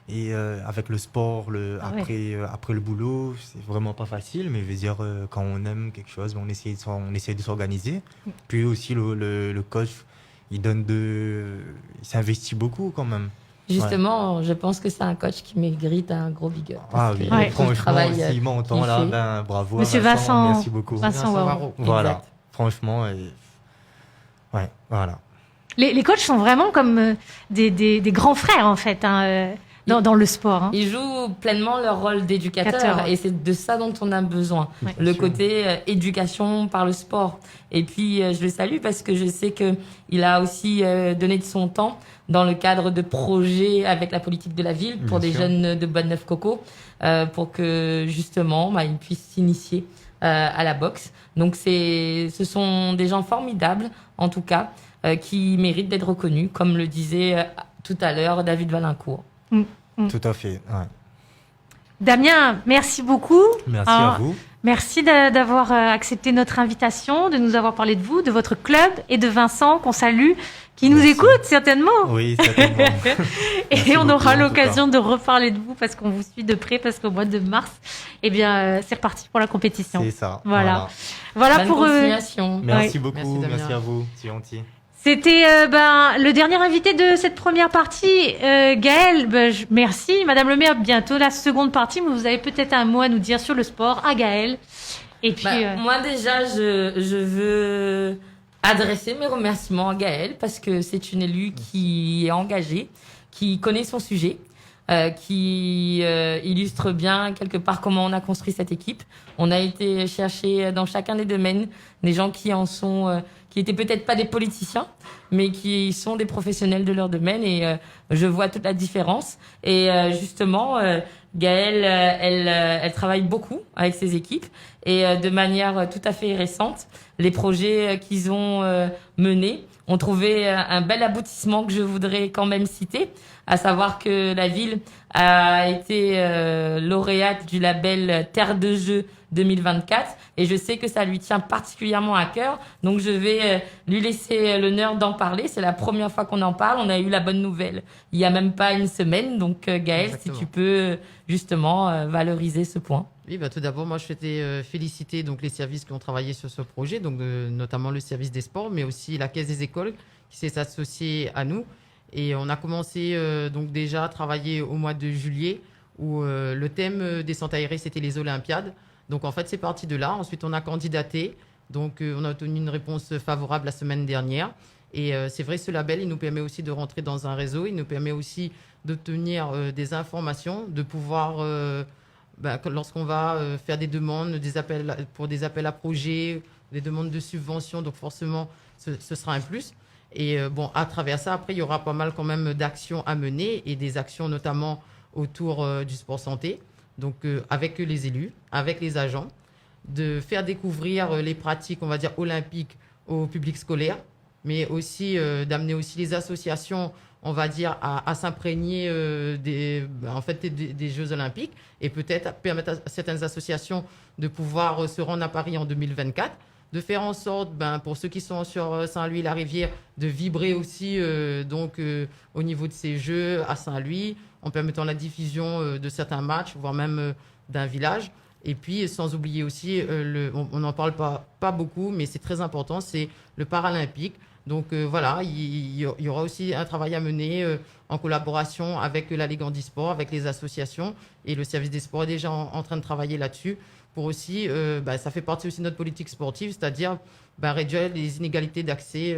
Et avec le sport, après le boulot, c'est vraiment pas facile. Mais je veux dire, quand on aime quelque chose, on essaie de s'organiser. Puis aussi, le coach, il s'investit beaucoup quand même. Justement, je pense que c'est un coach qui mérite un gros big up. Ah oui, franchement, s'il m'entend là, bravo. Monsieur Vincent, merci beaucoup. Vincent Waro. Voilà, exact. Franchement, voilà. Les coachs sont vraiment comme des grands frères en fait. Dans le sport. Ils jouent pleinement leur rôle d'éducateur et c'est de ça dont on a besoin. Ouais. Le côté éducation par le sport. Et puis, je le salue parce que je sais qu'il a aussi donné de son temps dans le cadre de projets avec la politique de la ville pour des jeunes de Bonne-Neuf-Coco pour que, justement, ils puissent s'initier à la boxe. Donc, ce sont des gens formidables, en tout cas, qui méritent d'être reconnus, comme le disait tout à l'heure David Valincourt. Tout à fait. Ouais. Damien, merci beaucoup. Merci à vous. Merci d'avoir accepté notre invitation, de nous avoir parlé de vous, de votre club et de Vincent qu'on salue, qui nous écoute certainement. Oui, certainement. Et on aura l'occasion de reparler de vous parce qu'on vous suit de près, parce qu'au mois de mars, eh bien, c'est reparti pour la compétition. C'est ça. Voilà Bonne pour continuation. Merci ouais. beaucoup. Merci à vous. C'est gentil. C'était le dernier invité de cette première partie. Gaël, merci. Madame le maire, bientôt la seconde partie, mais vous avez peut-être un mot à nous dire sur le sport à Gaël. Et puis, moi déjà, je veux adresser mes remerciements à Gaël parce que c'est une élue qui est engagée, qui connaît son sujet, qui illustre bien quelque part comment on a construit cette équipe. On a été chercher dans chacun des domaines des gens qui en sont... qui étaient peut-être pas des politiciens, mais qui sont des professionnels de leur domaine, et je vois toute la différence. Et justement, Gaëlle, elle travaille beaucoup avec ses équipes, et de manière tout à fait récente, les projets qu'ils ont menés ont trouvé un bel aboutissement que je voudrais quand même citer, à savoir que la ville a été lauréate du label Terre de Jeux 2024, et je sais que ça lui tient particulièrement à cœur, donc je vais lui laisser l'honneur d'en parler. C'est la première fois qu'on en parle, on a eu la bonne nouvelle il y a même pas une semaine, donc Gaëlle, si tu peux justement valoriser ce point. Oui, tout d'abord, moi je souhaitais féliciter donc les services qui ont travaillé sur ce projet, donc notamment le service des sports, mais aussi la Caisse des écoles qui s'est associée à nous, et on a commencé donc déjà à travailler au mois de juillet, où le thème des centres aérés c'était les Olympiades. Donc en fait, c'est parti de là. Ensuite, on a candidaté. Donc on a obtenu une réponse favorable la semaine dernière. Et c'est vrai, ce label, il nous permet aussi de rentrer dans un réseau. Il nous permet aussi d'obtenir des informations, de pouvoir, lorsqu'on va faire des demandes, pour des appels à projets, des demandes de subventions, donc forcément, ce sera un plus. Et à travers ça, après, il y aura pas mal quand même d'actions à mener, et des actions notamment autour du sport santé. Donc avec les élus, avec les agents, de faire découvrir les pratiques, on va dire, olympiques au public scolaire, mais aussi d'amener aussi les associations, on va dire, à s'imprégner des Jeux olympiques, et peut-être permettre à certaines associations de pouvoir se rendre à Paris en 2024, de faire en sorte, pour ceux qui sont sur Saint-Louis-la-Rivière, de vibrer aussi au niveau de ces Jeux à Saint-Louis, en permettant la diffusion de certains matchs, voire même d'un village. Et puis, sans oublier aussi, on n'en parle pas beaucoup, mais c'est très important, c'est le paralympique. Donc il y aura aussi un travail à mener en collaboration avec la Ligue handisport, avec les associations, et le service des sports est déjà en train de travailler là-dessus, pour aussi, ça fait partie aussi de notre politique sportive, c'est-à-dire réduire les inégalités d'accès,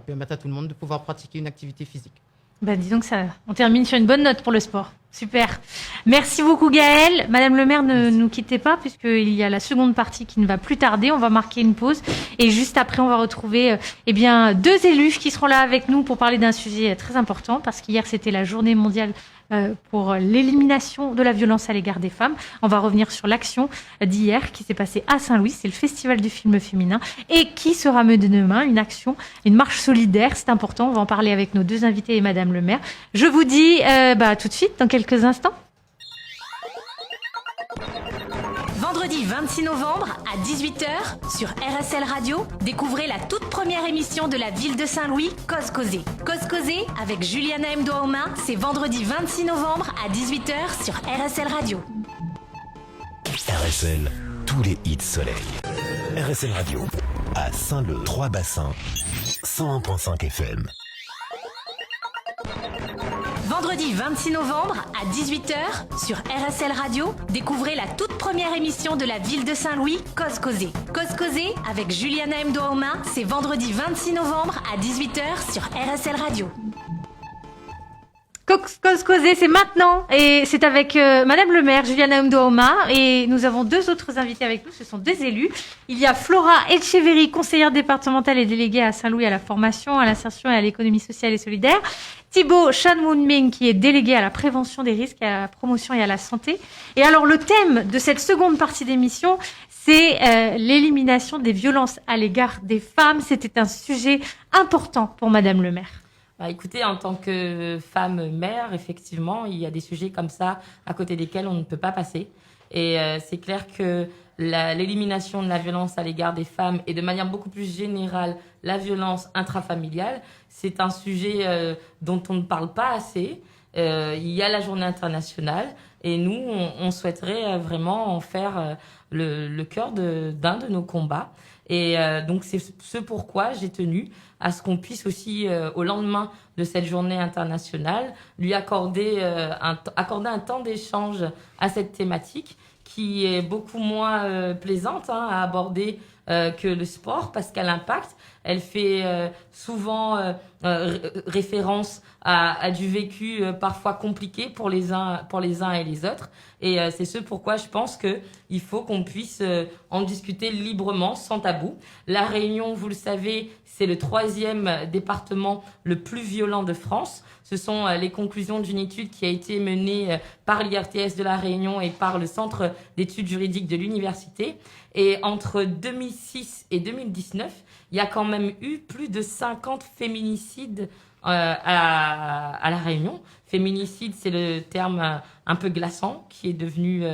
permettre à tout le monde de pouvoir pratiquer une activité physique. Disons que ça, on termine sur une bonne note pour le sport. Super. Merci beaucoup Gaëlle. Madame le maire, ne nous quittez pas, puisqu'il y a la seconde partie qui ne va plus tarder. On va marquer une pause, et juste après, on va retrouver deux élus qui seront là avec nous pour parler d'un sujet très important, parce qu'hier, c'était la journée mondiale pour l'élimination de la violence à l'égard des femmes. On va revenir sur l'action d'hier qui s'est passée à Saint-Louis. C'est le festival du film féminin, et qui sera menée demain, une action, une marche solidaire. C'est important. On va en parler avec nos deux invités et Madame le maire. Je vous dis tout de suite, dans quelques instants. Vendredi 26 novembre à 18h sur RSL Radio, découvrez la toute première émission de la ville de Saint-Louis, Cause Causée. Cause Causée avec Juliana Mdoaoma, c'est vendredi 26 novembre à 18h sur RSL Radio. RSL, tous les hits soleil. RSL Radio, à Saint-Leu, 3 bassins, 101.5 FM. Vendredi 26 novembre à 18h sur RSL Radio, découvrez la toute première émission de la ville de Saint-Louis, Cause Causée. Cause Causée avec Juliana Mdoaoma, c'est vendredi 26 novembre à 18h sur RSL Radio. Cause Causée, c'est maintenant, et c'est avec Madame le maire, Juliana Mdoaoma, et nous avons deux autres invités avec nous, ce sont des élus. Il y a Flora Etcheverry, conseillère départementale et déléguée à Saint-Louis à la formation, à l'insertion et à l'économie sociale et solidaire. Thibaut Chanmounming, qui est délégué à la prévention des risques, à la promotion et à la santé. Et alors, le thème de cette seconde partie d'émission, c'est l'élimination des violences à l'égard des femmes. C'était un sujet important pour Madame le maire. Bah, écoutez, en tant que femme mère, effectivement, il y a des sujets comme ça à côté desquels on ne peut pas passer. Et c'est clair que l'élimination de la violence à l'égard des femmes et de manière beaucoup plus générale, la violence intrafamiliale, c'est un sujet dont on ne parle pas assez. Il y a la journée internationale et nous, on souhaiterait vraiment en faire le cœur d'un de nos combats. Et donc, c'est ce pourquoi j'ai tenu à ce qu'on puisse aussi, au lendemain de cette journée internationale, lui accorder un temps d'échange à cette thématique qui est beaucoup moins plaisante à aborder que le sport parce qu'elle impacte. Elle fait souvent référence à du vécu parfois compliqué pour les uns et les autres. Et c'est ce pourquoi je pense qu'il faut qu'on puisse en discuter librement, sans tabou. La Réunion, vous le savez, c'est le 3e département le plus violent de France. Ce sont les conclusions d'une étude qui a été menée par l'IRTS de la Réunion et par le Centre d'études juridiques de l'université. Et entre 2006 et 2019, il y a quand même eu plus de 50 féminicides à la Réunion. Féminicide, c'est le terme un peu glaçant qui est devenu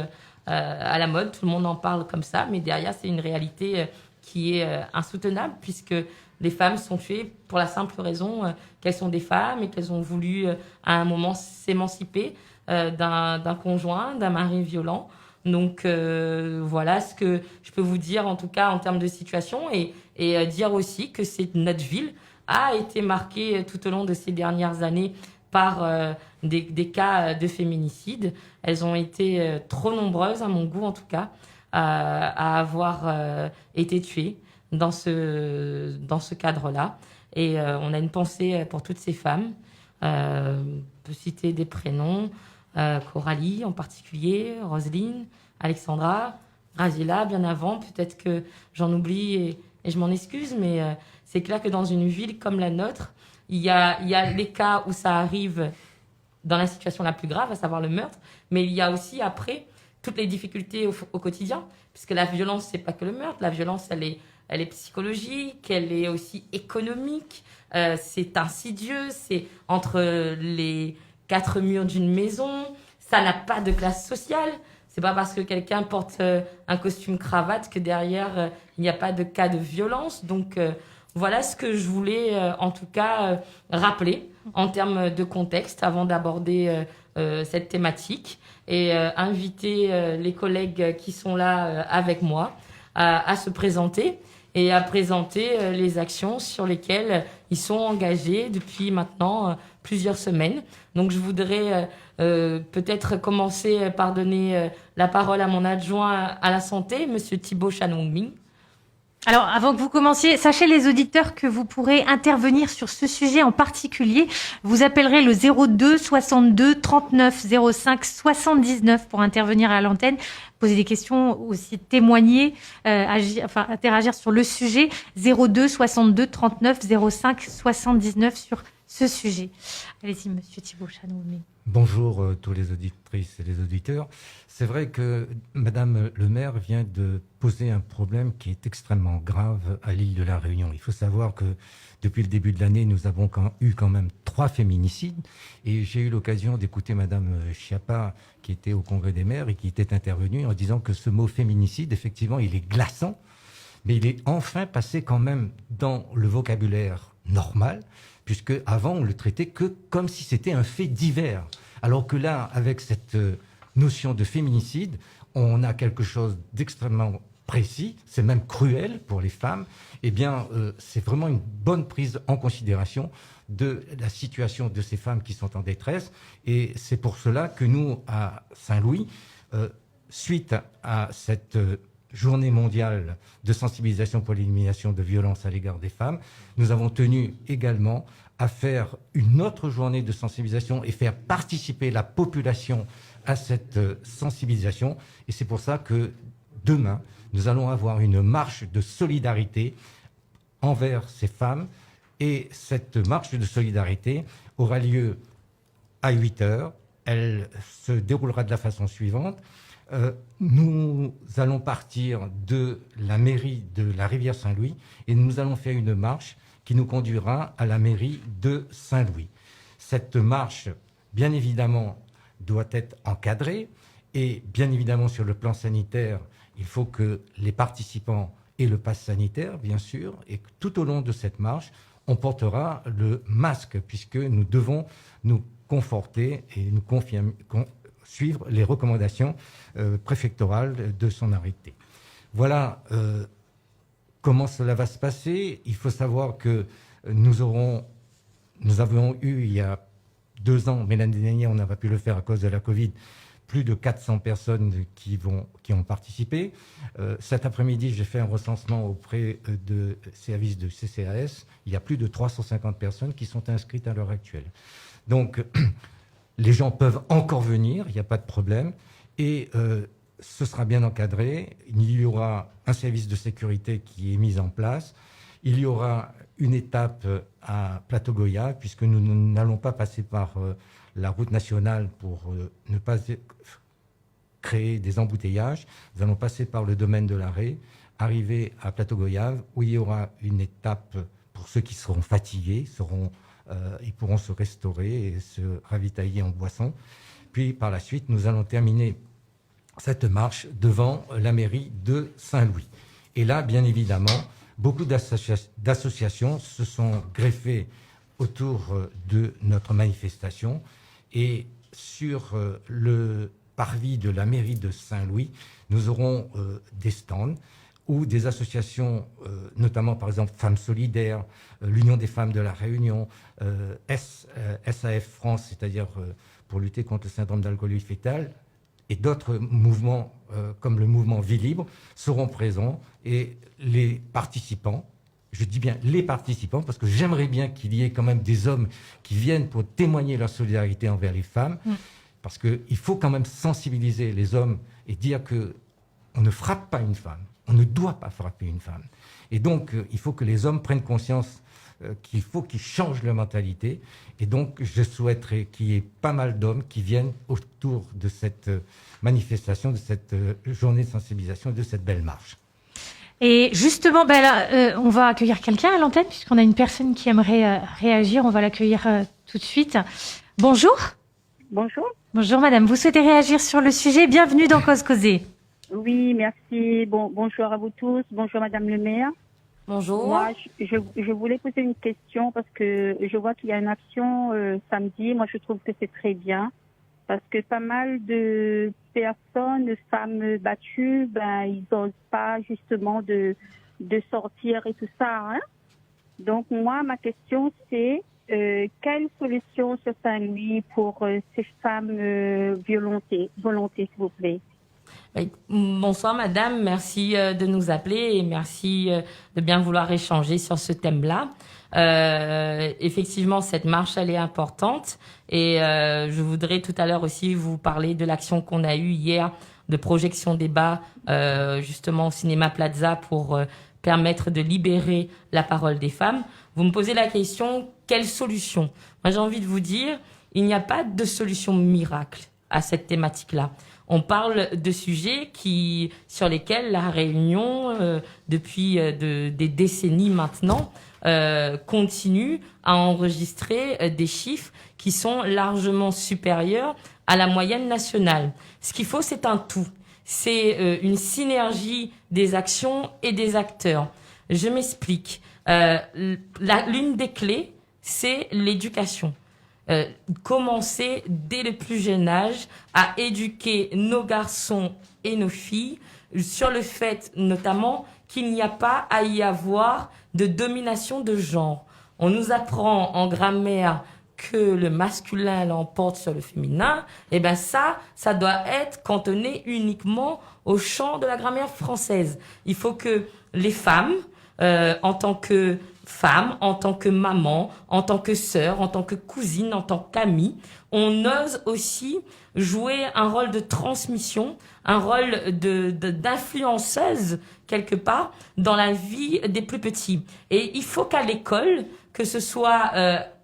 à la mode. Tout le monde en parle comme ça, mais derrière, c'est une réalité qui est insoutenable puisque les femmes sont tuées pour la simple raison qu'elles sont des femmes et qu'elles ont voulu à un moment s'émanciper d'un conjoint, d'un mari violent. Donc voilà ce que je peux vous dire en tout cas en termes de situation et dire aussi que notre ville a été marquée tout au long de ces dernières années par des cas de féminicide. Elles ont été trop nombreuses, à mon goût en tout cas, à avoir été tuées dans ce cadre-là. Et on a une pensée pour toutes ces femmes. On peut citer des prénoms, Coralie en particulier, Roselyne, Alexandra, Graziella, bien avant. Peut-être que j'en oublie et je m'en excuse, mais c'est clair que dans une ville comme la nôtre, il y a les cas où ça arrive dans la situation la plus grave, à savoir le meurtre, mais il y a aussi après toutes les difficultés au quotidien, puisque la violence, c'est pas que le meurtre, la violence, elle est psychologique, elle est aussi économique, c'est insidieux, c'est entre les 4 murs d'une maison, ça n'a pas de classe sociale. C'est pas parce que quelqu'un porte un costume cravate que derrière il n'y a pas de cas de violence. Donc voilà ce que je voulais en tout cas rappeler en termes de contexte avant d'aborder cette thématique et inviter les collègues qui sont là avec moi à se présenter et à présenter les actions sur lesquelles ils sont engagés depuis maintenant plusieurs semaines. Donc je voudrais peut-être commencer par donner la parole à mon adjoint à la santé, Monsieur Thibaut Chanongming. Alors, avant que vous commenciez, sachez les auditeurs que vous pourrez intervenir sur ce sujet en particulier. Vous appellerez le 02 62 39 05 79 pour intervenir à l'antenne, poser des questions, aussi témoigner, interagir sur le sujet. 02 62 39 05 79 sur ce sujet. Allez-y, Monsieur Thibaut Chanongming. Bonjour tous les auditrices et les auditeurs. C'est vrai que Madame le maire vient de poser un problème qui est extrêmement grave à l'île de la Réunion. Il faut savoir que depuis le début de l'année, nous avons eu quand même 3 féminicides. Et j'ai eu l'occasion d'écouter Madame Schiappa, qui était au Congrès des maires et qui était intervenue en disant que ce mot féminicide, effectivement, il est glaçant, mais il est enfin passé quand même dans le vocabulaire normal, puisque avant on le traitait que comme si c'était un fait divers. Alors que là, avec cette notion de féminicide, on a quelque chose d'extrêmement précis, c'est même cruel pour les femmes. Eh bien, c'est vraiment une bonne prise en considération de la situation de ces femmes qui sont en détresse. Et c'est pour cela que nous, à Saint-Louis, suite à cette journée mondiale de sensibilisation pour l'élimination de violences à l'égard des femmes, nous avons tenu également à faire une autre journée de sensibilisation et faire participer la population à cette sensibilisation. Et c'est pour ça que demain, nous allons avoir une marche de solidarité envers ces femmes. Et cette marche de solidarité aura lieu à 8h. Elle se déroulera de la façon suivante. Nous allons partir de la mairie de la Rivière Saint-Louis et nous allons faire une marche qui nous conduira à la mairie de Saint-Louis. Cette marche, bien évidemment, doit être encadrée et bien évidemment sur le plan sanitaire, il faut que les participants aient le pass sanitaire, bien sûr, et que tout au long de cette marche, on portera le masque puisque nous devons nous conforter et nous suivre les recommandations préfectorales de son arrêté. Voilà comment cela va se passer. Il faut savoir que nous avons eu il y a 2 ans, mais l'année dernière on n'a pas pu le faire à cause de la Covid, plus de 400 personnes qui ont participé. Cet après-midi, j'ai fait un recensement auprès de services de CCAS. Il y a plus de 350 personnes qui sont inscrites à l'heure actuelle. Donc, les gens peuvent encore venir, il n'y a pas de problème. Et ce sera bien encadré. Il y aura un service de sécurité qui est mis en place. Il y aura une étape à Plateau Goya, puisque nous n'allons pas passer par la route nationale pour ne pas créer des embouteillages. Nous allons passer par le domaine de l'Arrêt, arriver à Plateau Goyave, où il y aura une étape pour ceux qui seront fatigués, ils pourront se restaurer et se ravitailler en boisson. Puis par la suite, nous allons terminer cette marche devant la mairie de Saint-Louis. Et là, bien évidemment, beaucoup d'associations se sont greffées autour de notre manifestation. Et sur le parvis de la mairie de Saint-Louis, nous aurons des stands où des associations, notamment par exemple Femmes Solidaires, l'Union des femmes de la Réunion, SAF France, c'est-à-dire pour lutter contre le syndrome d'alcoolémie fœtale, et d'autres mouvements comme le mouvement Vie Libre seront présents et les participants, je dis bien les participants, parce que j'aimerais bien qu'il y ait quand même des hommes qui viennent pour témoigner leur solidarité envers les femmes, parce qu'il faut quand même sensibiliser les hommes et dire qu'on ne frappe pas une femme, on ne doit pas frapper une femme. Et donc, il faut que les hommes prennent conscience qu'il faut qu'ils changent leur mentalité. Et donc, je souhaiterais qu'il y ait pas mal d'hommes qui viennent autour de cette manifestation, de cette journée de sensibilisation, de cette belle marche. Et justement, là, on va accueillir quelqu'un à l'antenne, puisqu'on a une personne qui aimerait réagir. On va l'accueillir tout de suite. Bonjour. Bonjour. Bonjour madame, vous souhaitez réagir sur le sujet? Bienvenue dans Cause Causée. Oui, merci. Bonjour à vous tous. Bonjour madame le maire. Bonjour. Moi, je voulais poser une question parce que je vois qu'il y a une action samedi. Moi, je trouve que c'est très bien parce que pas mal de personnes, de femmes battues, ils n'osent pas justement de sortir et tout ça. Hein. Donc moi, ma question c'est quelle solution sur Saint-Louis pour ces femmes violentées, s'il vous plaît? Bonsoir madame, merci de nous appeler et merci de bien vouloir échanger sur ce thème-là. Effectivement, cette marche, elle est importante et je voudrais tout à l'heure aussi vous parler de l'action qu'on a eue hier de projection débat justement au cinéma Plaza pour permettre de libérer la parole des femmes. Vous me posez la question, quelle solution? Moi, j'ai envie de vous dire, il n'y a pas de solution miracle à cette thématique-là. On parle de sujets sur lesquels la Réunion, depuis des décennies maintenant, continue à enregistrer des chiffres qui sont largement supérieurs à la moyenne nationale. Ce qu'il faut, c'est un tout. C'est une synergie des actions et des acteurs. Je m'explique. L'une des clés, c'est l'éducation. Commencer dès le plus jeune âge à éduquer nos garçons et nos filles sur le fait notamment qu'il n'y a pas à y avoir de domination de genre. On nous apprend en grammaire que le masculin l'emporte sur le féminin. Et ben ça doit être cantonné uniquement au champ de la grammaire française. Il faut que les femmes, en tant que femme, en tant que maman, en tant que sœur, en tant que cousine, en tant qu'amie, on ose aussi jouer un rôle de transmission, un rôle d'influenceuse quelque part dans la vie des plus petits. Et il faut qu'à l'école, que ce soit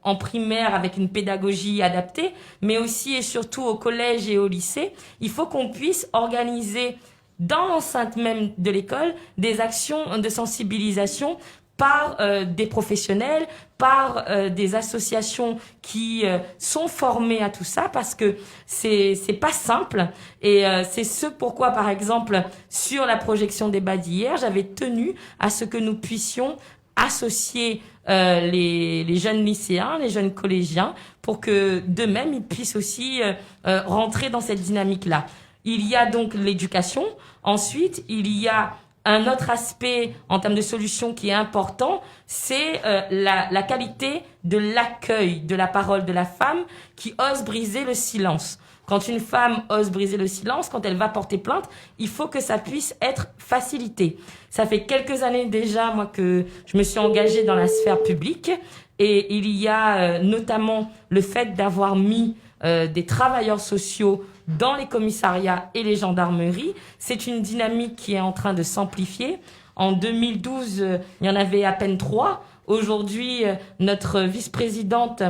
en primaire avec une pédagogie adaptée, mais aussi et surtout au collège et au lycée, il faut qu'on puisse organiser dans l'enceinte même de l'école des actions de sensibilisation par des professionnels, par des associations qui sont formées à tout ça, parce que c'est pas simple. Et c'est ce pourquoi, par exemple, sur la projection débat d'hier, j'avais tenu à ce que nous puissions associer les jeunes lycéens, les jeunes collégiens, pour que d'eux-mêmes ils puissent aussi rentrer dans cette dynamique-là. Il y a donc l'éducation. Ensuite, il y a un autre aspect en termes de solutions qui est important, c'est la qualité de l'accueil de la parole de la femme qui ose briser le silence. Quand une femme ose briser le silence, quand elle va porter plainte, il faut que ça puisse être facilité. Ça fait quelques années déjà, moi, que je me suis engagée dans la sphère publique, et il y a notamment le fait d'avoir mis des travailleurs sociaux dans les commissariats et les gendarmeries. C'est une dynamique qui est en train de s'amplifier. En 2012, il y en avait à peine 3. Aujourd'hui, notre vice-présidente,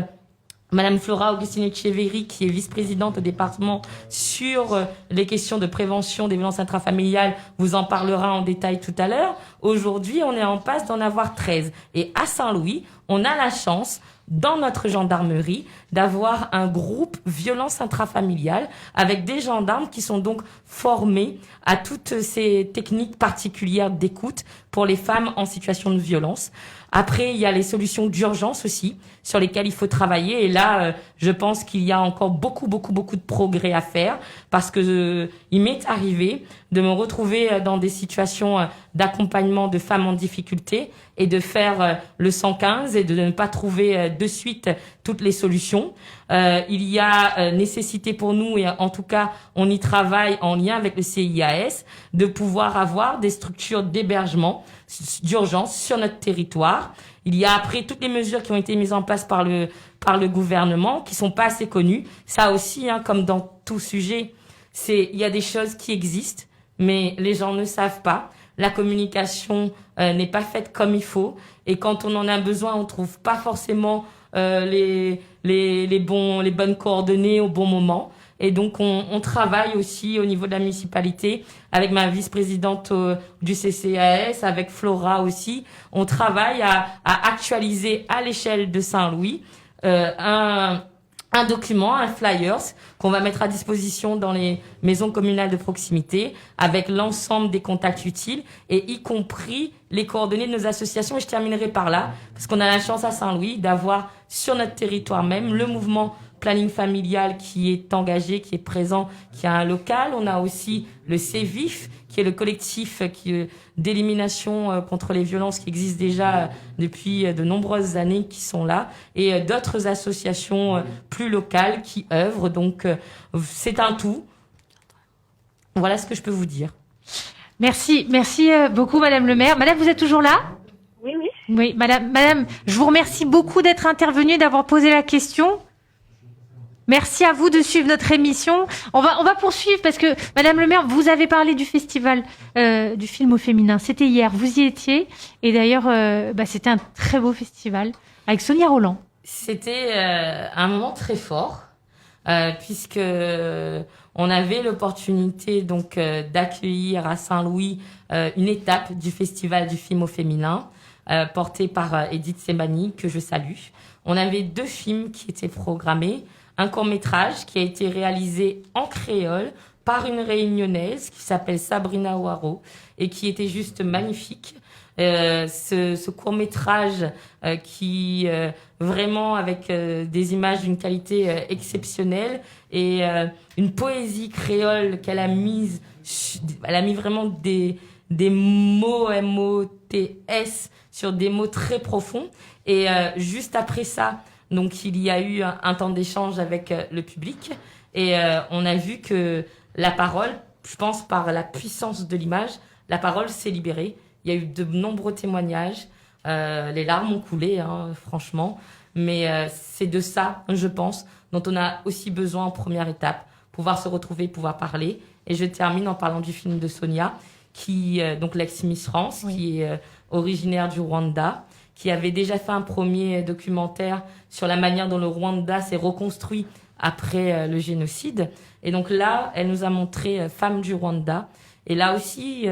Madame Flora Augustine Echeverry, qui est vice-présidente au département sur les questions de prévention des violences intrafamiliales, vous en parlera en détail tout à l'heure. Aujourd'hui, on est en passe d'en avoir 13. Et à Saint-Louis, on a la chance, dans notre gendarmerie, d'avoir un groupe violence intrafamiliale avec des gendarmes qui sont donc formés à toutes ces techniques particulières d'écoute pour les femmes en situation de violence. Après, il y a les solutions d'urgence aussi, sur lesquelles il faut travailler. Et là, je pense qu'il y a encore beaucoup de progrès à faire, parce que il m'est arrivé de me retrouver dans des situations d'accompagnement de femmes en difficulté et de faire le 115 et de ne pas trouver de suite toutes les solutions. Il y a nécessité pour nous, et en tout cas, on y travaille en lien avec le CIAS, de pouvoir avoir des structures d'hébergement d'urgence sur notre territoire. Il y a après toutes les mesures qui ont été mises en place par le gouvernement, qui sont pas assez connues. Ça aussi, comme dans tout sujet, il y a des choses qui existent, mais les gens ne savent pas. La communication n'est pas faite comme il faut, et quand on en a besoin, on trouve pas forcément les bonnes coordonnées au bon moment. Et donc, on travaille aussi au niveau de la municipalité avec ma vice-présidente du CCAS, avec Flora aussi. On travaille à actualiser à l'échelle de Saint-Louis un document, un flyers qu'on va mettre à disposition dans les maisons communales de proximité avec l'ensemble des contacts utiles, et y compris les coordonnées de nos associations. Et je terminerai par là, parce qu'on a la chance à Saint-Louis d'avoir sur notre territoire même le mouvement planning familial qui est engagé, qui est présent, qui a un local. On a aussi le CEVIF, qui est le collectif d'élimination contre les violences qui existe déjà depuis de nombreuses années, qui sont là, et d'autres associations plus locales qui œuvrent. Donc, c'est un tout. Voilà ce que je peux vous dire. Merci beaucoup, Madame le maire. Madame, vous êtes toujours là ? Oui. Oui, Madame, je vous remercie beaucoup d'être intervenue, d'avoir posé la question. Merci à vous de suivre notre émission. On va poursuivre, parce que, Madame le maire, vous avez parlé du festival du film au féminin. C'était hier, vous y étiez. Et d'ailleurs, c'était un très beau festival avec Sonia Roland. C'était un moment très fort, puisque on avait l'opportunité donc d'accueillir à Saint-Louis une étape du festival du film au féminin, portée par Edith Semani, que je salue. On avait 2 films qui étaient programmés. Un court-métrage qui a été réalisé en créole par une réunionnaise qui s'appelle Sabrina Ouaro, et qui était juste magnifique. Ce court-métrage qui vraiment avec des images d'une qualité exceptionnelle, et une poésie créole qu'elle a mise. Elle a mis vraiment des mots MOTS sur des mots très profonds. Et juste après ça, donc il y a eu un temps d'échange avec le public, et on a vu que la parole, je pense par la puissance de l'image, la parole s'est libérée. Il y a eu de nombreux témoignages, les larmes ont coulé, franchement, mais c'est de ça, je pense, dont on a aussi besoin en première étape, pouvoir se retrouver, pouvoir parler. Et je termine en parlant du film de Sonia, qui donc l'ex-Miss France, oui, qui est originaire du Rwanda, qui avait déjà fait un premier documentaire sur la manière dont le Rwanda s'est reconstruit après le génocide. Et donc là, elle nous a montré Femmes du Rwanda. Et là aussi,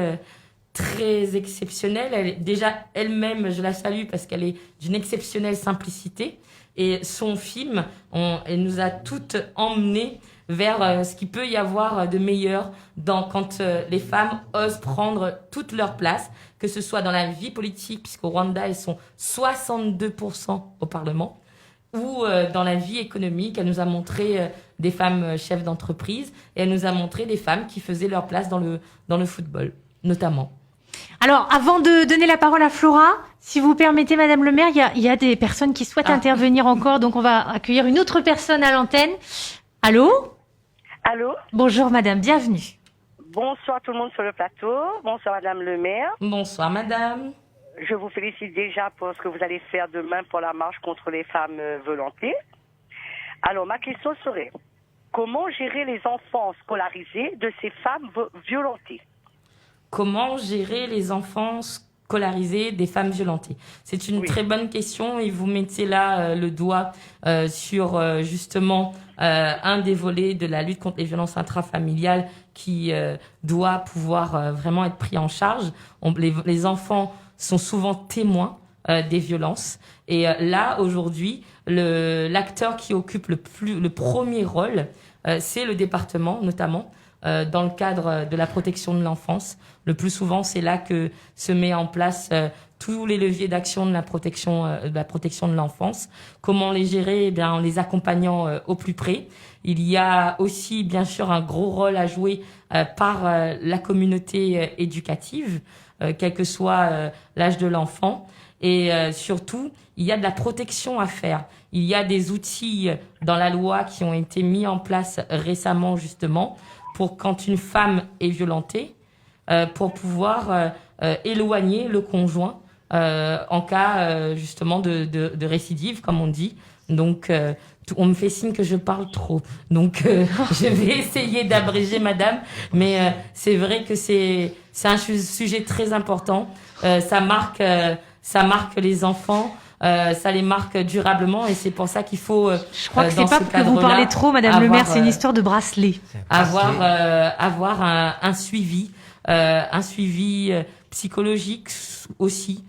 très exceptionnelle. Déjà, elle-même, je la salue parce qu'elle est d'une exceptionnelle simplicité. Et son film, elle nous a toutes emmenées vers ce qu'il peut y avoir de meilleur quand les femmes osent prendre toute leur place, que ce soit dans la vie politique, puisqu'au Rwanda, elles sont 62% au Parlement, ou dans la vie économique. Elle nous a montré des femmes chefs d'entreprise, et elle nous a montré des femmes qui faisaient leur place dans le football, notamment. Alors, avant de donner la parole à Flora, si vous permettez, Madame le maire, il y a des personnes qui souhaitent intervenir encore, donc on va accueillir une autre personne à l'antenne. Allô ? Allô ? Bonjour Madame, bienvenue. Bonsoir tout le monde sur le plateau. Bonsoir Madame le maire. Bonsoir Madame. Je vous félicite déjà pour ce que vous allez faire demain pour la marche contre les femmes violentées. Alors, ma question serait, comment gérer les enfants scolarisés de ces femmes violentées ? Comment gérer les enfants scolarisés des femmes violentées ? C'est une très bonne question et vous mettez là le doigt sur justement un des volets de la lutte contre les violences intrafamiliales qui doit pouvoir vraiment être pris en charge. Les enfants sont souvent témoins des violences et là aujourd'hui l'acteur qui occupe le premier rôle c'est le département notamment dans le cadre de la protection de l'enfance. Le plus souvent, c'est là que se met en place tous les leviers d'action de la protection de l'enfance. Comment les gérer ? Eh bien, en les accompagnant au plus près. Il y a aussi, bien sûr, un gros rôle à jouer par la communauté éducative, quel que soit l'âge de l'enfant. Et surtout, il y a de la protection à faire. Il y a des outils dans la loi qui ont été mis en place récemment, justement, pour quand une femme est violentée, pour pouvoir éloigner le conjoint en cas justement de récidive, comme on dit. Donc, on me fait signe que je parle trop. Donc, je vais essayer d'abréger, madame. Mais c'est vrai que c'est un sujet très important. Ça marque les enfants. Ça les marque durablement et c'est pour ça qu'il faut je crois que c'est pas que vous parlez trop Madame le maire, c'est une histoire de bracelet. Avoir un suivi psychologique aussi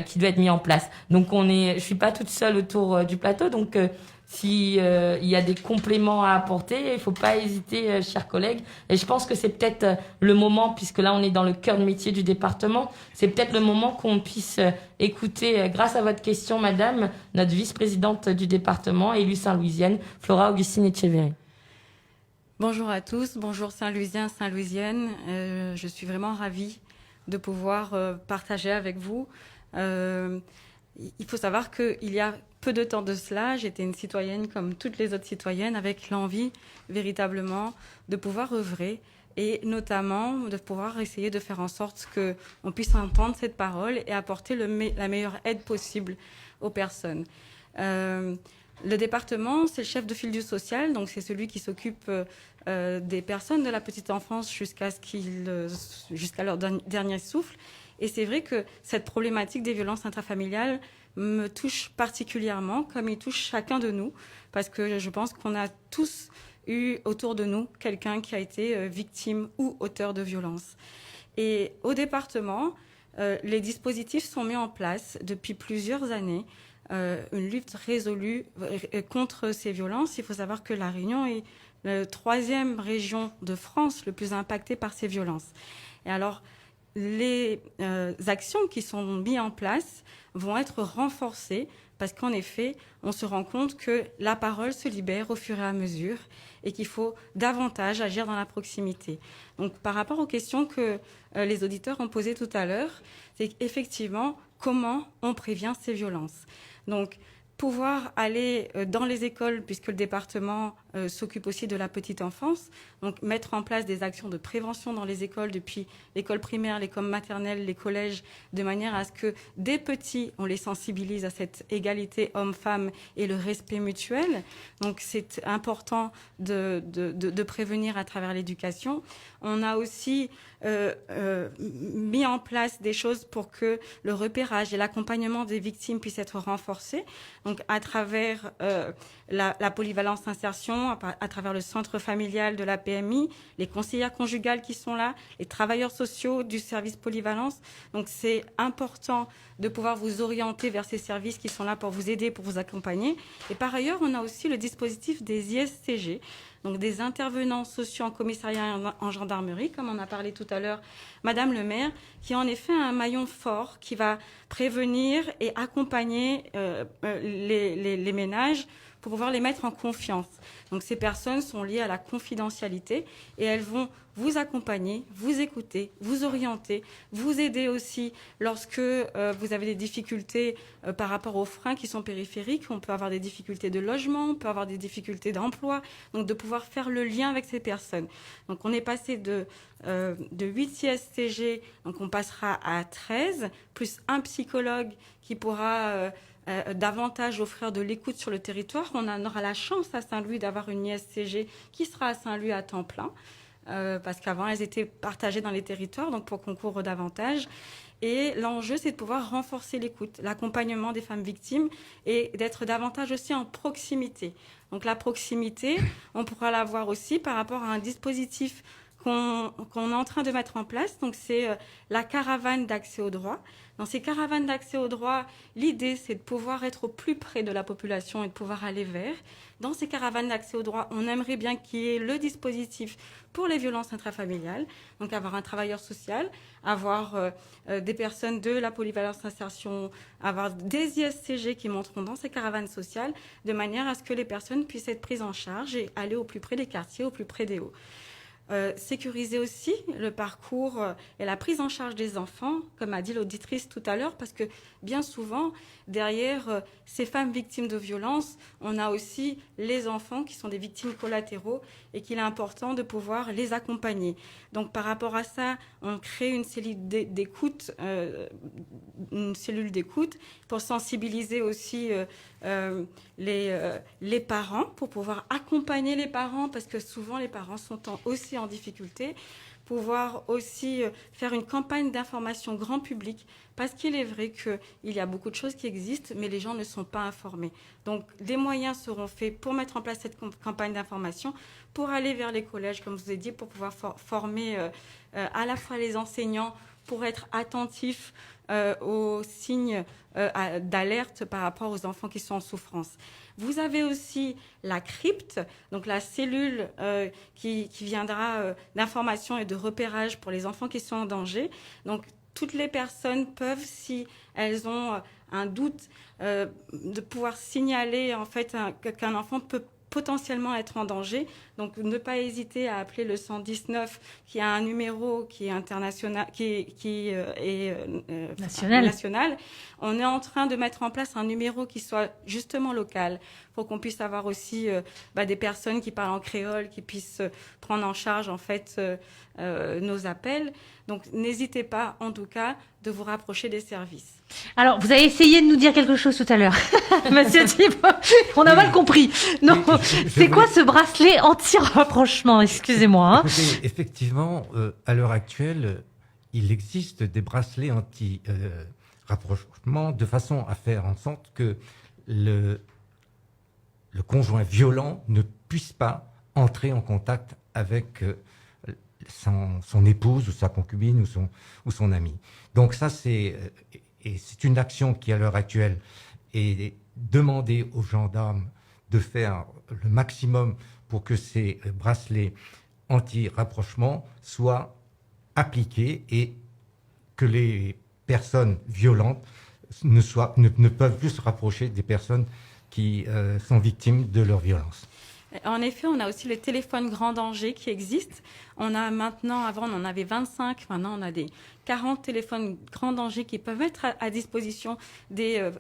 qui doit être mis en place. Donc je suis pas toute seule autour du plateau, donc si il y a des compléments à apporter, il faut pas hésiter, chers collègues. Et je pense que c'est peut-être le moment, puisque là on est dans le cœur de métier du département, c'est peut-être le moment qu'on puisse écouter, grâce à votre question, madame, notre vice-présidente du département, élue Saint-Louisienne, Flora Augustine Etcheverry. Bonjour à tous, bonjour Saint-Louisien, Saint-Louisienne. Je suis vraiment ravie de pouvoir partager avec vous. Il faut savoir qu'il y a peu de temps de cela, j'étais une citoyenne comme toutes les autres citoyennes avec l'envie véritablement de pouvoir œuvrer et notamment de pouvoir essayer de faire en sorte qu'on puisse entendre cette parole et apporter la meilleure aide possible aux personnes. Le département, c'est le chef de file du social, donc c'est celui qui s'occupe des personnes de la petite enfance jusqu'à leur dernier souffle. Et c'est vrai que cette problématique des violences intrafamiliales me touche particulièrement, comme il touche chacun de nous, parce que je pense qu'on a tous eu autour de nous quelqu'un qui a été victime ou auteur de violence. Et au département, les dispositifs sont mis en place depuis plusieurs années, une lutte résolue contre ces violences. Il faut savoir que La Réunion est la 3e région de France le plus impactée par ces violences. Et alors, les actions qui sont mises en place vont être renforcées parce qu'en effet, on se rend compte que la parole se libère au fur et à mesure et qu'il faut davantage agir dans la proximité. Donc, par rapport aux questions que les auditeurs ont posées tout à l'heure, c'est effectivement comment on prévient ces violences. Donc, pouvoir aller dans les écoles, puisque le département s'occupe aussi de la petite enfance, donc mettre en place des actions de prévention dans les écoles, depuis l'école primaire, l'école maternelle, les collèges, de manière à ce que dès petits, on les sensibilise à cette égalité homme-femme et le respect mutuel. Donc c'est important de prévenir à travers l'éducation. On a aussi mis en place des choses pour que le repérage et l'accompagnement des victimes puissent être renforcés. Donc à travers la polyvalence insertion, font à travers le centre familial de la PMI, les conseillères conjugales qui sont là, les travailleurs sociaux du service polyvalence. Donc c'est important de pouvoir vous orienter vers ces services qui sont là pour vous aider, pour vous accompagner. Et par ailleurs, on a aussi le dispositif des ISCG, donc des intervenants sociaux en commissariat et en gendarmerie, comme on a parlé tout à l'heure, Madame le maire, qui est en effet un maillon fort qui va prévenir et accompagner les ménages pour pouvoir les mettre en confiance. Donc ces personnes sont liées à la confidentialité et elles vont vous accompagner, vous écouter, vous orienter, vous aider aussi lorsque vous avez des difficultés par rapport aux freins qui sont périphériques. On peut avoir des difficultés de logement, on peut avoir des difficultés d'emploi, donc de pouvoir faire le lien avec ces personnes. Donc on est passé de 8 ISCG, donc on passera à 13, plus un psychologue qui pourra davantage offrir de l'écoute sur le territoire. On aura la chance à Saint-Louis d'avoir une ISCG qui sera à Saint-Louis à temps plein, parce qu'avant elles étaient partagées dans les territoires, donc pour qu'on couvre davantage. Et l'enjeu, c'est de pouvoir renforcer l'écoute, l'accompagnement des femmes victimes et d'être davantage aussi en proximité. Donc la proximité, on pourra l'avoir aussi par rapport à un dispositif qu'on est en train de mettre en place. Donc c'est la caravane d'accès au droit. Dans ces caravanes d'accès au droit, l'idée, c'est de pouvoir être au plus près de la population et de pouvoir aller vers. Dans ces caravanes d'accès au droit, on aimerait bien qu'il y ait le dispositif pour les violences intrafamiliales, donc avoir un travailleur social, avoir des personnes de la polyvalence insertion, avoir des ISCG qui monteront dans ces caravanes sociales, de manière à ce que les personnes puissent être prises en charge et aller au plus près des quartiers, au plus près des hauts. Sécuriser aussi le parcours et la prise en charge des enfants, comme a dit l'auditrice tout à l'heure, parce que bien souvent, derrière ces femmes victimes de violences, on a aussi les enfants qui sont des victimes collatéraux et qu'il est important de pouvoir les accompagner. Donc par rapport à ça, on crée une cellule d'écoute, pour sensibiliser aussi les parents, pour pouvoir accompagner les parents, parce que souvent les parents sont aussi en difficulté, pouvoir aussi faire une campagne d'information grand public, parce qu'il est vrai qu'il y a beaucoup de choses qui existent, mais les gens ne sont pas informés. Donc des moyens seront faits pour mettre en place cette campagne d'information, pour aller vers les collèges, comme je vous ai dit, pour pouvoir former à la fois les enseignants, pour être attentifs aux signes d'alerte par rapport aux enfants qui sont en souffrance. Vous avez aussi la crypte, donc la cellule qui viendra d'information et de repérage pour les enfants qui sont en danger. Donc toutes les personnes peuvent, si elles ont un doute, de pouvoir signaler en fait qu'un enfant peut potentiellement être en danger. Donc ne pas hésiter à appeler le 119, qui a un numéro qui est international, qui est national. On est en train de mettre en place un numéro qui soit justement local, pour qu'on puisse avoir aussi des personnes qui parlent en créole, qui puissent prendre en charge en fait nos appels. Donc n'hésitez pas en tout cas de vous rapprocher des services. Alors, vous avez essayé de nous dire quelque chose tout à l'heure, Monsieur Thibault. On a mal compris. Non, c'est quoi ce bracelet anti-rapprochement? Excusez-moi. Écoutez, effectivement, à l'heure actuelle, il existe des bracelets anti-rapprochement de façon à faire en sorte que le conjoint violent ne puisse pas entrer en contact avec son épouse ou sa concubine ou son ami. Donc ça, c'est une action qui, à l'heure actuelle, est demandée aux gendarmes de faire le maximum pour que ces bracelets anti-rapprochement soient appliqués et que les personnes violentes ne peuvent plus se rapprocher des personnes qui sont victimes de leur violence. En effet, on a aussi le téléphone grand danger qui existe. On a maintenant, avant on en avait 25, maintenant on a des 40 téléphones grand danger qui peuvent être à disposition des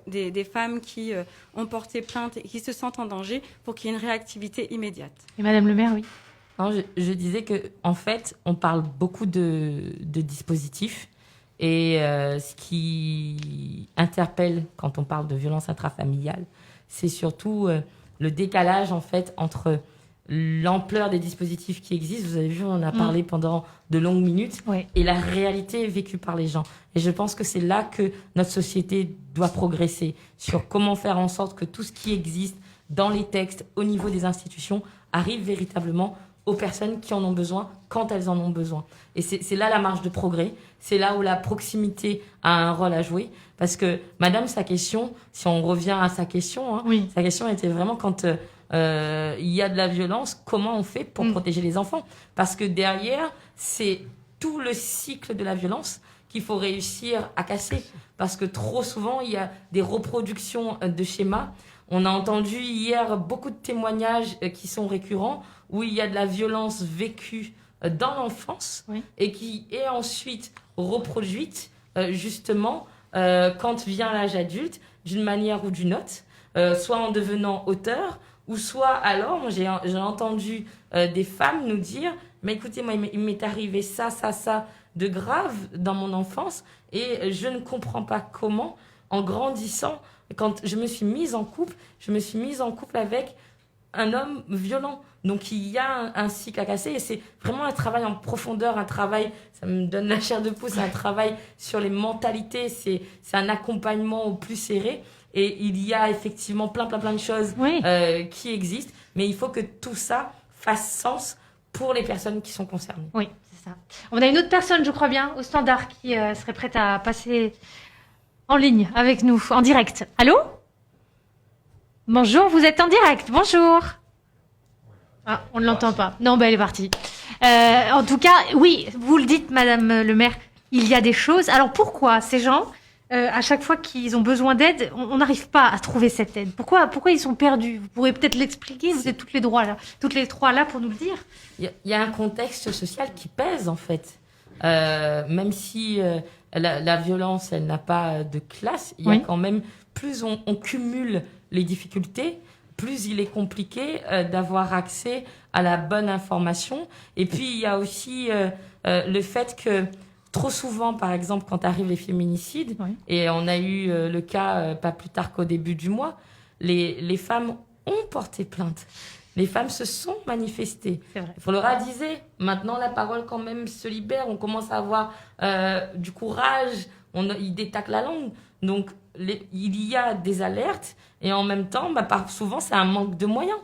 femmes qui ont porté plainte et qui se sentent en danger pour qu'il y ait une réactivité immédiate. Et Madame le maire, oui. Non, je disais que en fait, on parle beaucoup de dispositifs et ce qui interpelle quand on parle de violence intrafamiliale, c'est surtout le décalage en fait entre l'ampleur des dispositifs qui existent, vous avez vu, on en a parlé pendant de longues minutes, et la réalité vécue par les gens. Et je pense que c'est là que notre société doit progresser, sur comment faire en sorte que tout ce qui existe dans les textes, au niveau des institutions, arrive véritablement aux personnes qui en ont besoin quand elles en ont besoin. Et c'est là la marge de progrès, c'est là où la proximité a un rôle à jouer. Parce que madame, sa question, si on revient à sa question, hein, sa question était vraiment quand il y a de la violence, comment on fait pour protéger les enfants? Parce que derrière, c'est tout le cycle de la violence qu'il faut réussir à casser. Parce que trop souvent, il y a des reproductions de schémas. On a entendu hier beaucoup de témoignages qui sont récurrents où il y a de la violence vécue dans l'enfance et qui est ensuite reproduite justement quand vient l'âge adulte d'une manière ou d'une autre, soit en devenant auteur ou soit alors, j'ai entendu des femmes nous dire « Mais écoutez, moi, il m'est arrivé ça de grave dans mon enfance et je ne comprends pas comment, en grandissant, quand je me suis mise en couple avec un homme violent. » Donc, il y a un cycle à casser et c'est vraiment un travail en profondeur, un travail, ça me donne la chair de poule, c'est un travail sur les mentalités, c'est un accompagnement au plus serré. Et il y a effectivement plein de choses qui existent, mais il faut que tout ça fasse sens pour les personnes qui sont concernées. Oui, c'est ça. On a une autre personne, je crois bien, au standard, qui serait prête à passer en ligne avec nous, en direct. Allô? Bonjour, vous êtes en direct. Bonjour. Ah, on ne l'entend pas. Non, elle est partie. En tout cas, oui, vous le dites, Madame le maire, il y a des choses. Alors pourquoi ces gens... à chaque fois qu'ils ont besoin d'aide, on n'arrive pas à trouver cette aide. Pourquoi ils sont perdus? Vous pourrez peut-être l'expliquer. Vous êtes toutes les trois là pour nous le dire. Il y a un contexte social qui pèse en fait. Même si la violence, elle n'a pas de classe, il y a quand même, plus on cumule les difficultés, plus il est compliqué d'avoir accès à la bonne information. Et puis il y a aussi le fait que trop souvent, par exemple, quand arrivent les féminicides, et on a eu le cas pas plus tard qu'au début du mois, les femmes ont porté plainte. Les femmes se sont manifestées. Il faut le radiser. Maintenant, la parole quand même se libère. On commence à avoir du courage. Ils détacent la langue. Donc, il y a des alertes. Et en même temps, souvent, c'est un manque de moyens.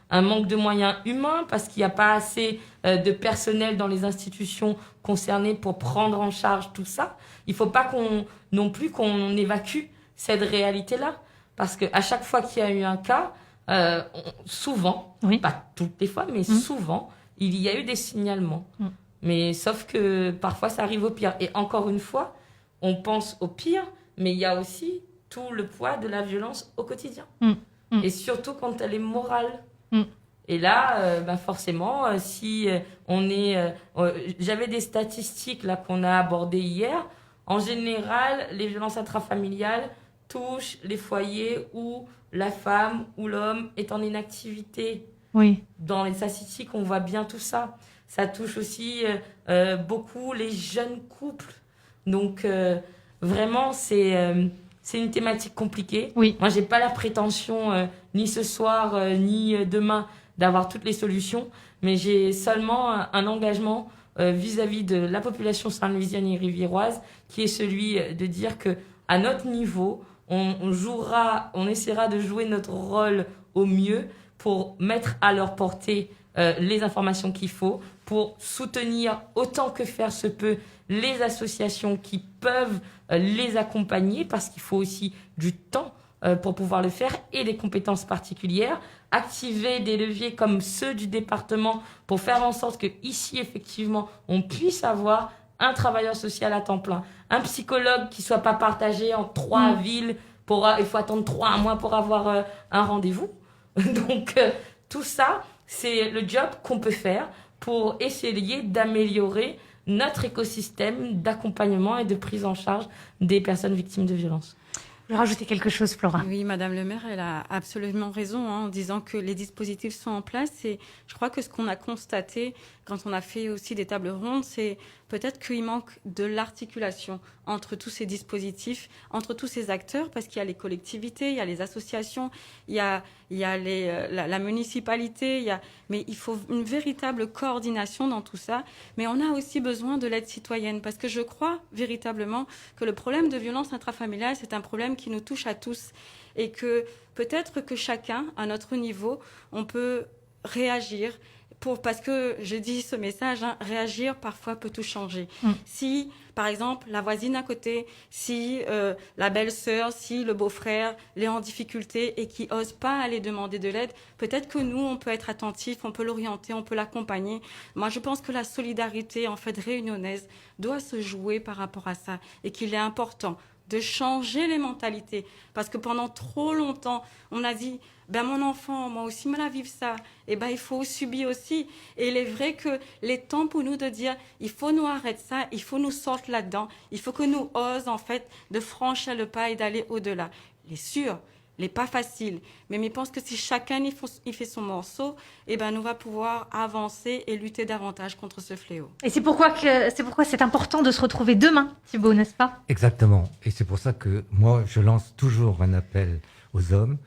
Un manque de moyens humains parce qu'il n'y a pas assez de personnel dans les institutions concernées pour prendre en charge tout ça. Il ne faut pas non plus qu'on évacue cette réalité-là. Parce qu'à chaque fois qu'il y a eu un cas, souvent, pas toutes les fois, mais souvent, il y a eu des signalements. Mais sauf que parfois, ça arrive au pire. Et encore une fois, on pense au pire, mais il y a aussi tout le poids de la violence au quotidien. Et surtout quand elle est morale. Et là, forcément, si on est... j'avais des statistiques là qu'on a abordées hier. En général, les violences intrafamiliales touchent les foyers où la femme ou l'homme est en inactivité. Dans les statistiques, on voit bien tout ça. Ça touche aussi beaucoup les jeunes couples. Donc, vraiment, c'est une thématique compliquée. Moi, j'ai pas la prétention, ni ce soir, ni demain, d'avoir toutes les solutions, mais j'ai seulement un engagement vis-à-vis de la population saint-louisienne et riviéroise, qui est celui de dire que à notre niveau, on essaiera de jouer notre rôle au mieux pour mettre à leur portée les informations qu'il faut, pour soutenir autant que faire se peut les associations qui peuvent les accompagner, parce qu'il faut aussi du temps pour pouvoir le faire et des compétences particulières, activer des leviers comme ceux du département pour faire en sorte que ici effectivement on puisse avoir un travailleur social à temps plein, un psychologue qui soit pas partagé en 3 villes, il faut attendre 3 mois pour avoir un rendez-vous. Donc tout ça, c'est le job qu'on peut faire pour essayer d'améliorer notre écosystème d'accompagnement et de prise en charge des personnes victimes de violences. Je vais rajouter quelque chose, Flora. Oui, Madame le maire, elle a absolument raison en disant que les dispositifs sont en place. Et je crois que ce qu'on a constaté quand on a fait aussi des tables rondes, c'est peut-être qu'il manque de l'articulation entre tous ces dispositifs, entre tous ces acteurs, parce qu'il y a les collectivités, il y a les associations, il y a la municipalité, mais il faut une véritable coordination dans tout ça. Mais on a aussi besoin de l'aide citoyenne, parce que je crois véritablement que le problème de violence intrafamiliale, c'est un problème qui nous touche à tous, et que peut-être que chacun, à notre niveau, on peut réagir. Parce que je dis ce message, réagir parfois peut tout changer. Si, par exemple, la voisine à côté, si la belle-sœur, si le beau-frère est en difficulté et qui n'ose pas aller demander de l'aide, peut-être que nous, on peut être attentifs, on peut l'orienter, on peut l'accompagner. Moi, je pense que la solidarité, en fait, réunionnaise, doit se jouer par rapport à ça et qu'il est important de changer les mentalités. Parce que pendant trop longtemps, on a dit... mon enfant, moi aussi, me la vivre ça. Il faut subir aussi. Et il est vrai que les temps pour nous de dire, il faut nous arrêter ça, il faut nous sortir là-dedans, il faut que nous osions, en fait, de franchir le pas et d'aller au-delà. Il est sûr, il n'est pas facile. Mais je pense que si chacun il fait son morceau, nous va pouvoir avancer et lutter davantage contre ce fléau. Et c'est pourquoi c'est important de se retrouver demain, Thibaut, n'est-ce pas? Exactement. Et c'est pour ça que moi, je lance toujours un appel aux hommes.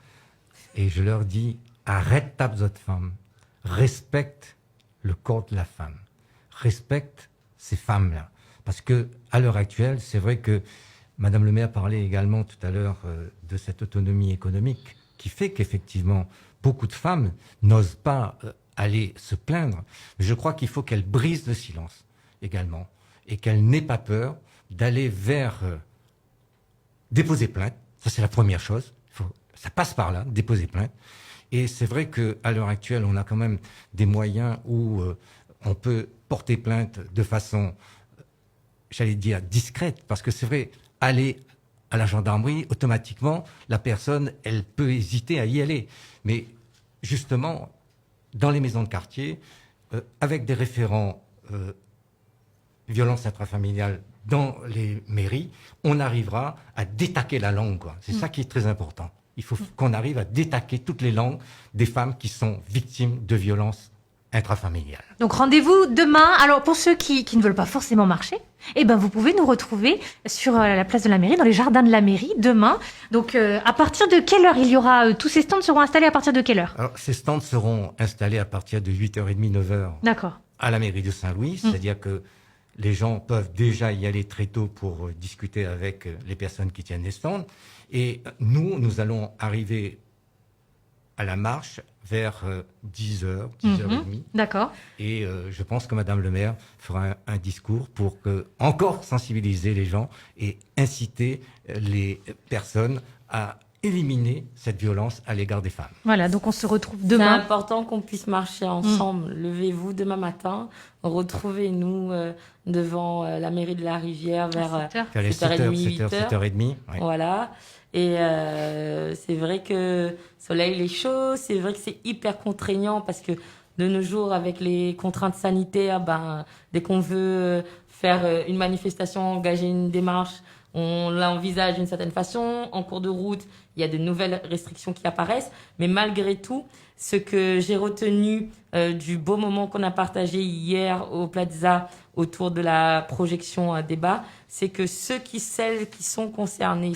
Et je leur dis, arrête ta besoin de femme, respecte le corps de la femme, respecte ces femmes-là. Parce que à l'heure actuelle, c'est vrai que Madame le maire parlait également tout à l'heure de cette autonomie économique qui fait qu'effectivement, beaucoup de femmes n'osent pas aller se plaindre. Mais je crois qu'il faut qu'elles brisent le silence également et qu'elles n'aient pas peur d'aller vers déposer plainte. Ça, c'est la première chose. Ça passe par là, déposer plainte. Et c'est vrai qu'à l'heure actuelle, on a quand même des moyens où on peut porter plainte de façon, j'allais dire, discrète. Parce que c'est vrai, aller à la gendarmerie, automatiquement, la personne, elle peut hésiter à y aller. Mais justement, dans les maisons de quartier, avec des référents violences intrafamiliales dans les mairies, on arrivera à détaquer la langue, quoi. C'est ça qui est très important. Il faut qu'on arrive à détaquer toutes les langues des femmes qui sont victimes de violences intrafamiliales. Donc rendez-vous demain. Alors pour ceux qui ne veulent pas forcément marcher, vous pouvez nous retrouver sur la place de la mairie, dans les jardins de la mairie, demain. Donc à partir de quelle heure il y aura tous ces stands seront installés à partir de quelle heure? Alors ces stands seront installés à partir de 8h30, 9h. D'accord. À la mairie de Saint-Louis, c'est-à-dire que les gens peuvent déjà y aller très tôt pour discuter avec les personnes qui tiennent les stands. Et nous allons arriver à la marche vers 10h, 10h30. D'accord. Et je pense que Madame le maire fera un discours pour encore sensibiliser les gens et inciter les personnes à éliminer cette violence à l'égard des femmes. Voilà, donc on se retrouve demain. C'est important qu'on puisse marcher ensemble. Levez-vous demain matin, retrouvez-nous devant la mairie de la Rivière vers 7h30, 7h30. Oui. Voilà. Et c'est vrai que le soleil est chaud, c'est vrai que c'est hyper contraignant parce que de nos jours, avec les contraintes sanitaires, dès qu'on veut faire une manifestation, engager une démarche, on l'envisage d'une certaine façon. En cours de route, il y a de nouvelles restrictions qui apparaissent. Mais malgré tout, ce que j'ai retenu du beau moment qu'on a partagé hier au Plaza autour de la projection débat, c'est que celles qui sont concernés,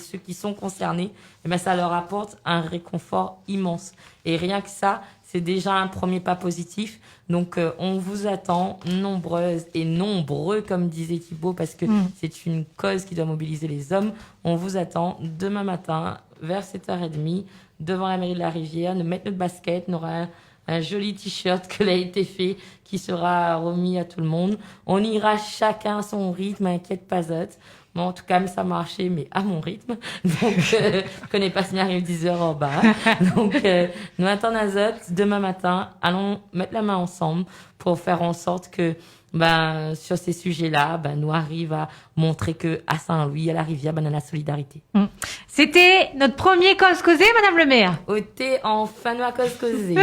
ça leur apporte un réconfort immense. Et rien que ça, c'est déjà un premier pas positif. Donc, on vous attend nombreuses et nombreux, comme disait Thibaut, parce que c'est une cause qui doit mobiliser les hommes. On vous attend demain matin, vers 7h30, devant la mairie de la Rivière, nous mettre notre basket, on aura un joli t-shirt que l'a été fait, qui sera remis à tout le monde. On ira chacun à son rythme, inquiète pas autre. Moi, en tout cas, ça marchait, mais à mon rythme. Donc, je connais pas si m'arrive 10h en bas. Donc, nous attendons Azot demain matin. Allons mettre la main ensemble pour faire en sorte que, sur ces sujets-là, nous arrive à montrer que à Saint-Louis, à la Rivière, on a la solidarité. C'était notre premier cause causé, Madame le maire. Ôtez enfin nous à cause causée.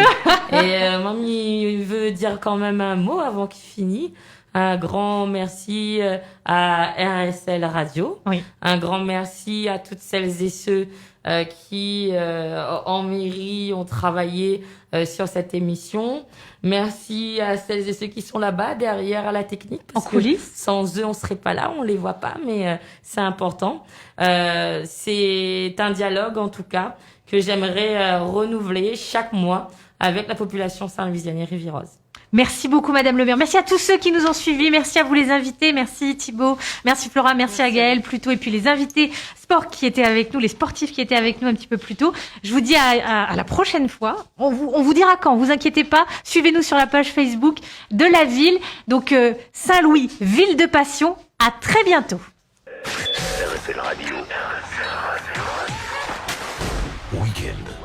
Et mamie veut dire quand même un mot avant qu'il finisse. Un grand merci à RSL Radio. Oui. Un grand merci à toutes celles et ceux qui, en mairie, ont travaillé sur cette émission. Merci à celles et ceux qui sont là-bas, derrière à la technique. Parce en coulisses. Que sans eux, on serait pas là, on les voit pas, mais c'est important. C'est un dialogue, en tout cas, que j'aimerais renouveler chaque mois avec la population saint-louisienne et rivieroise. Merci beaucoup, Madame le maire. Merci à tous ceux qui nous ont suivis. Merci à vous les invités. Merci Thibaut. Merci Flora. Merci à Gaël Pluto. Et puis les invités sport qui étaient avec nous, les sportifs qui étaient avec nous un petit peu plus tôt. Je vous dis à la prochaine fois. On vous dira quand. Vous inquiétez pas. Suivez-nous sur la page Facebook de la ville. Donc, Saint-Louis, ville de passion. À très bientôt. RSL Radio. Week-end.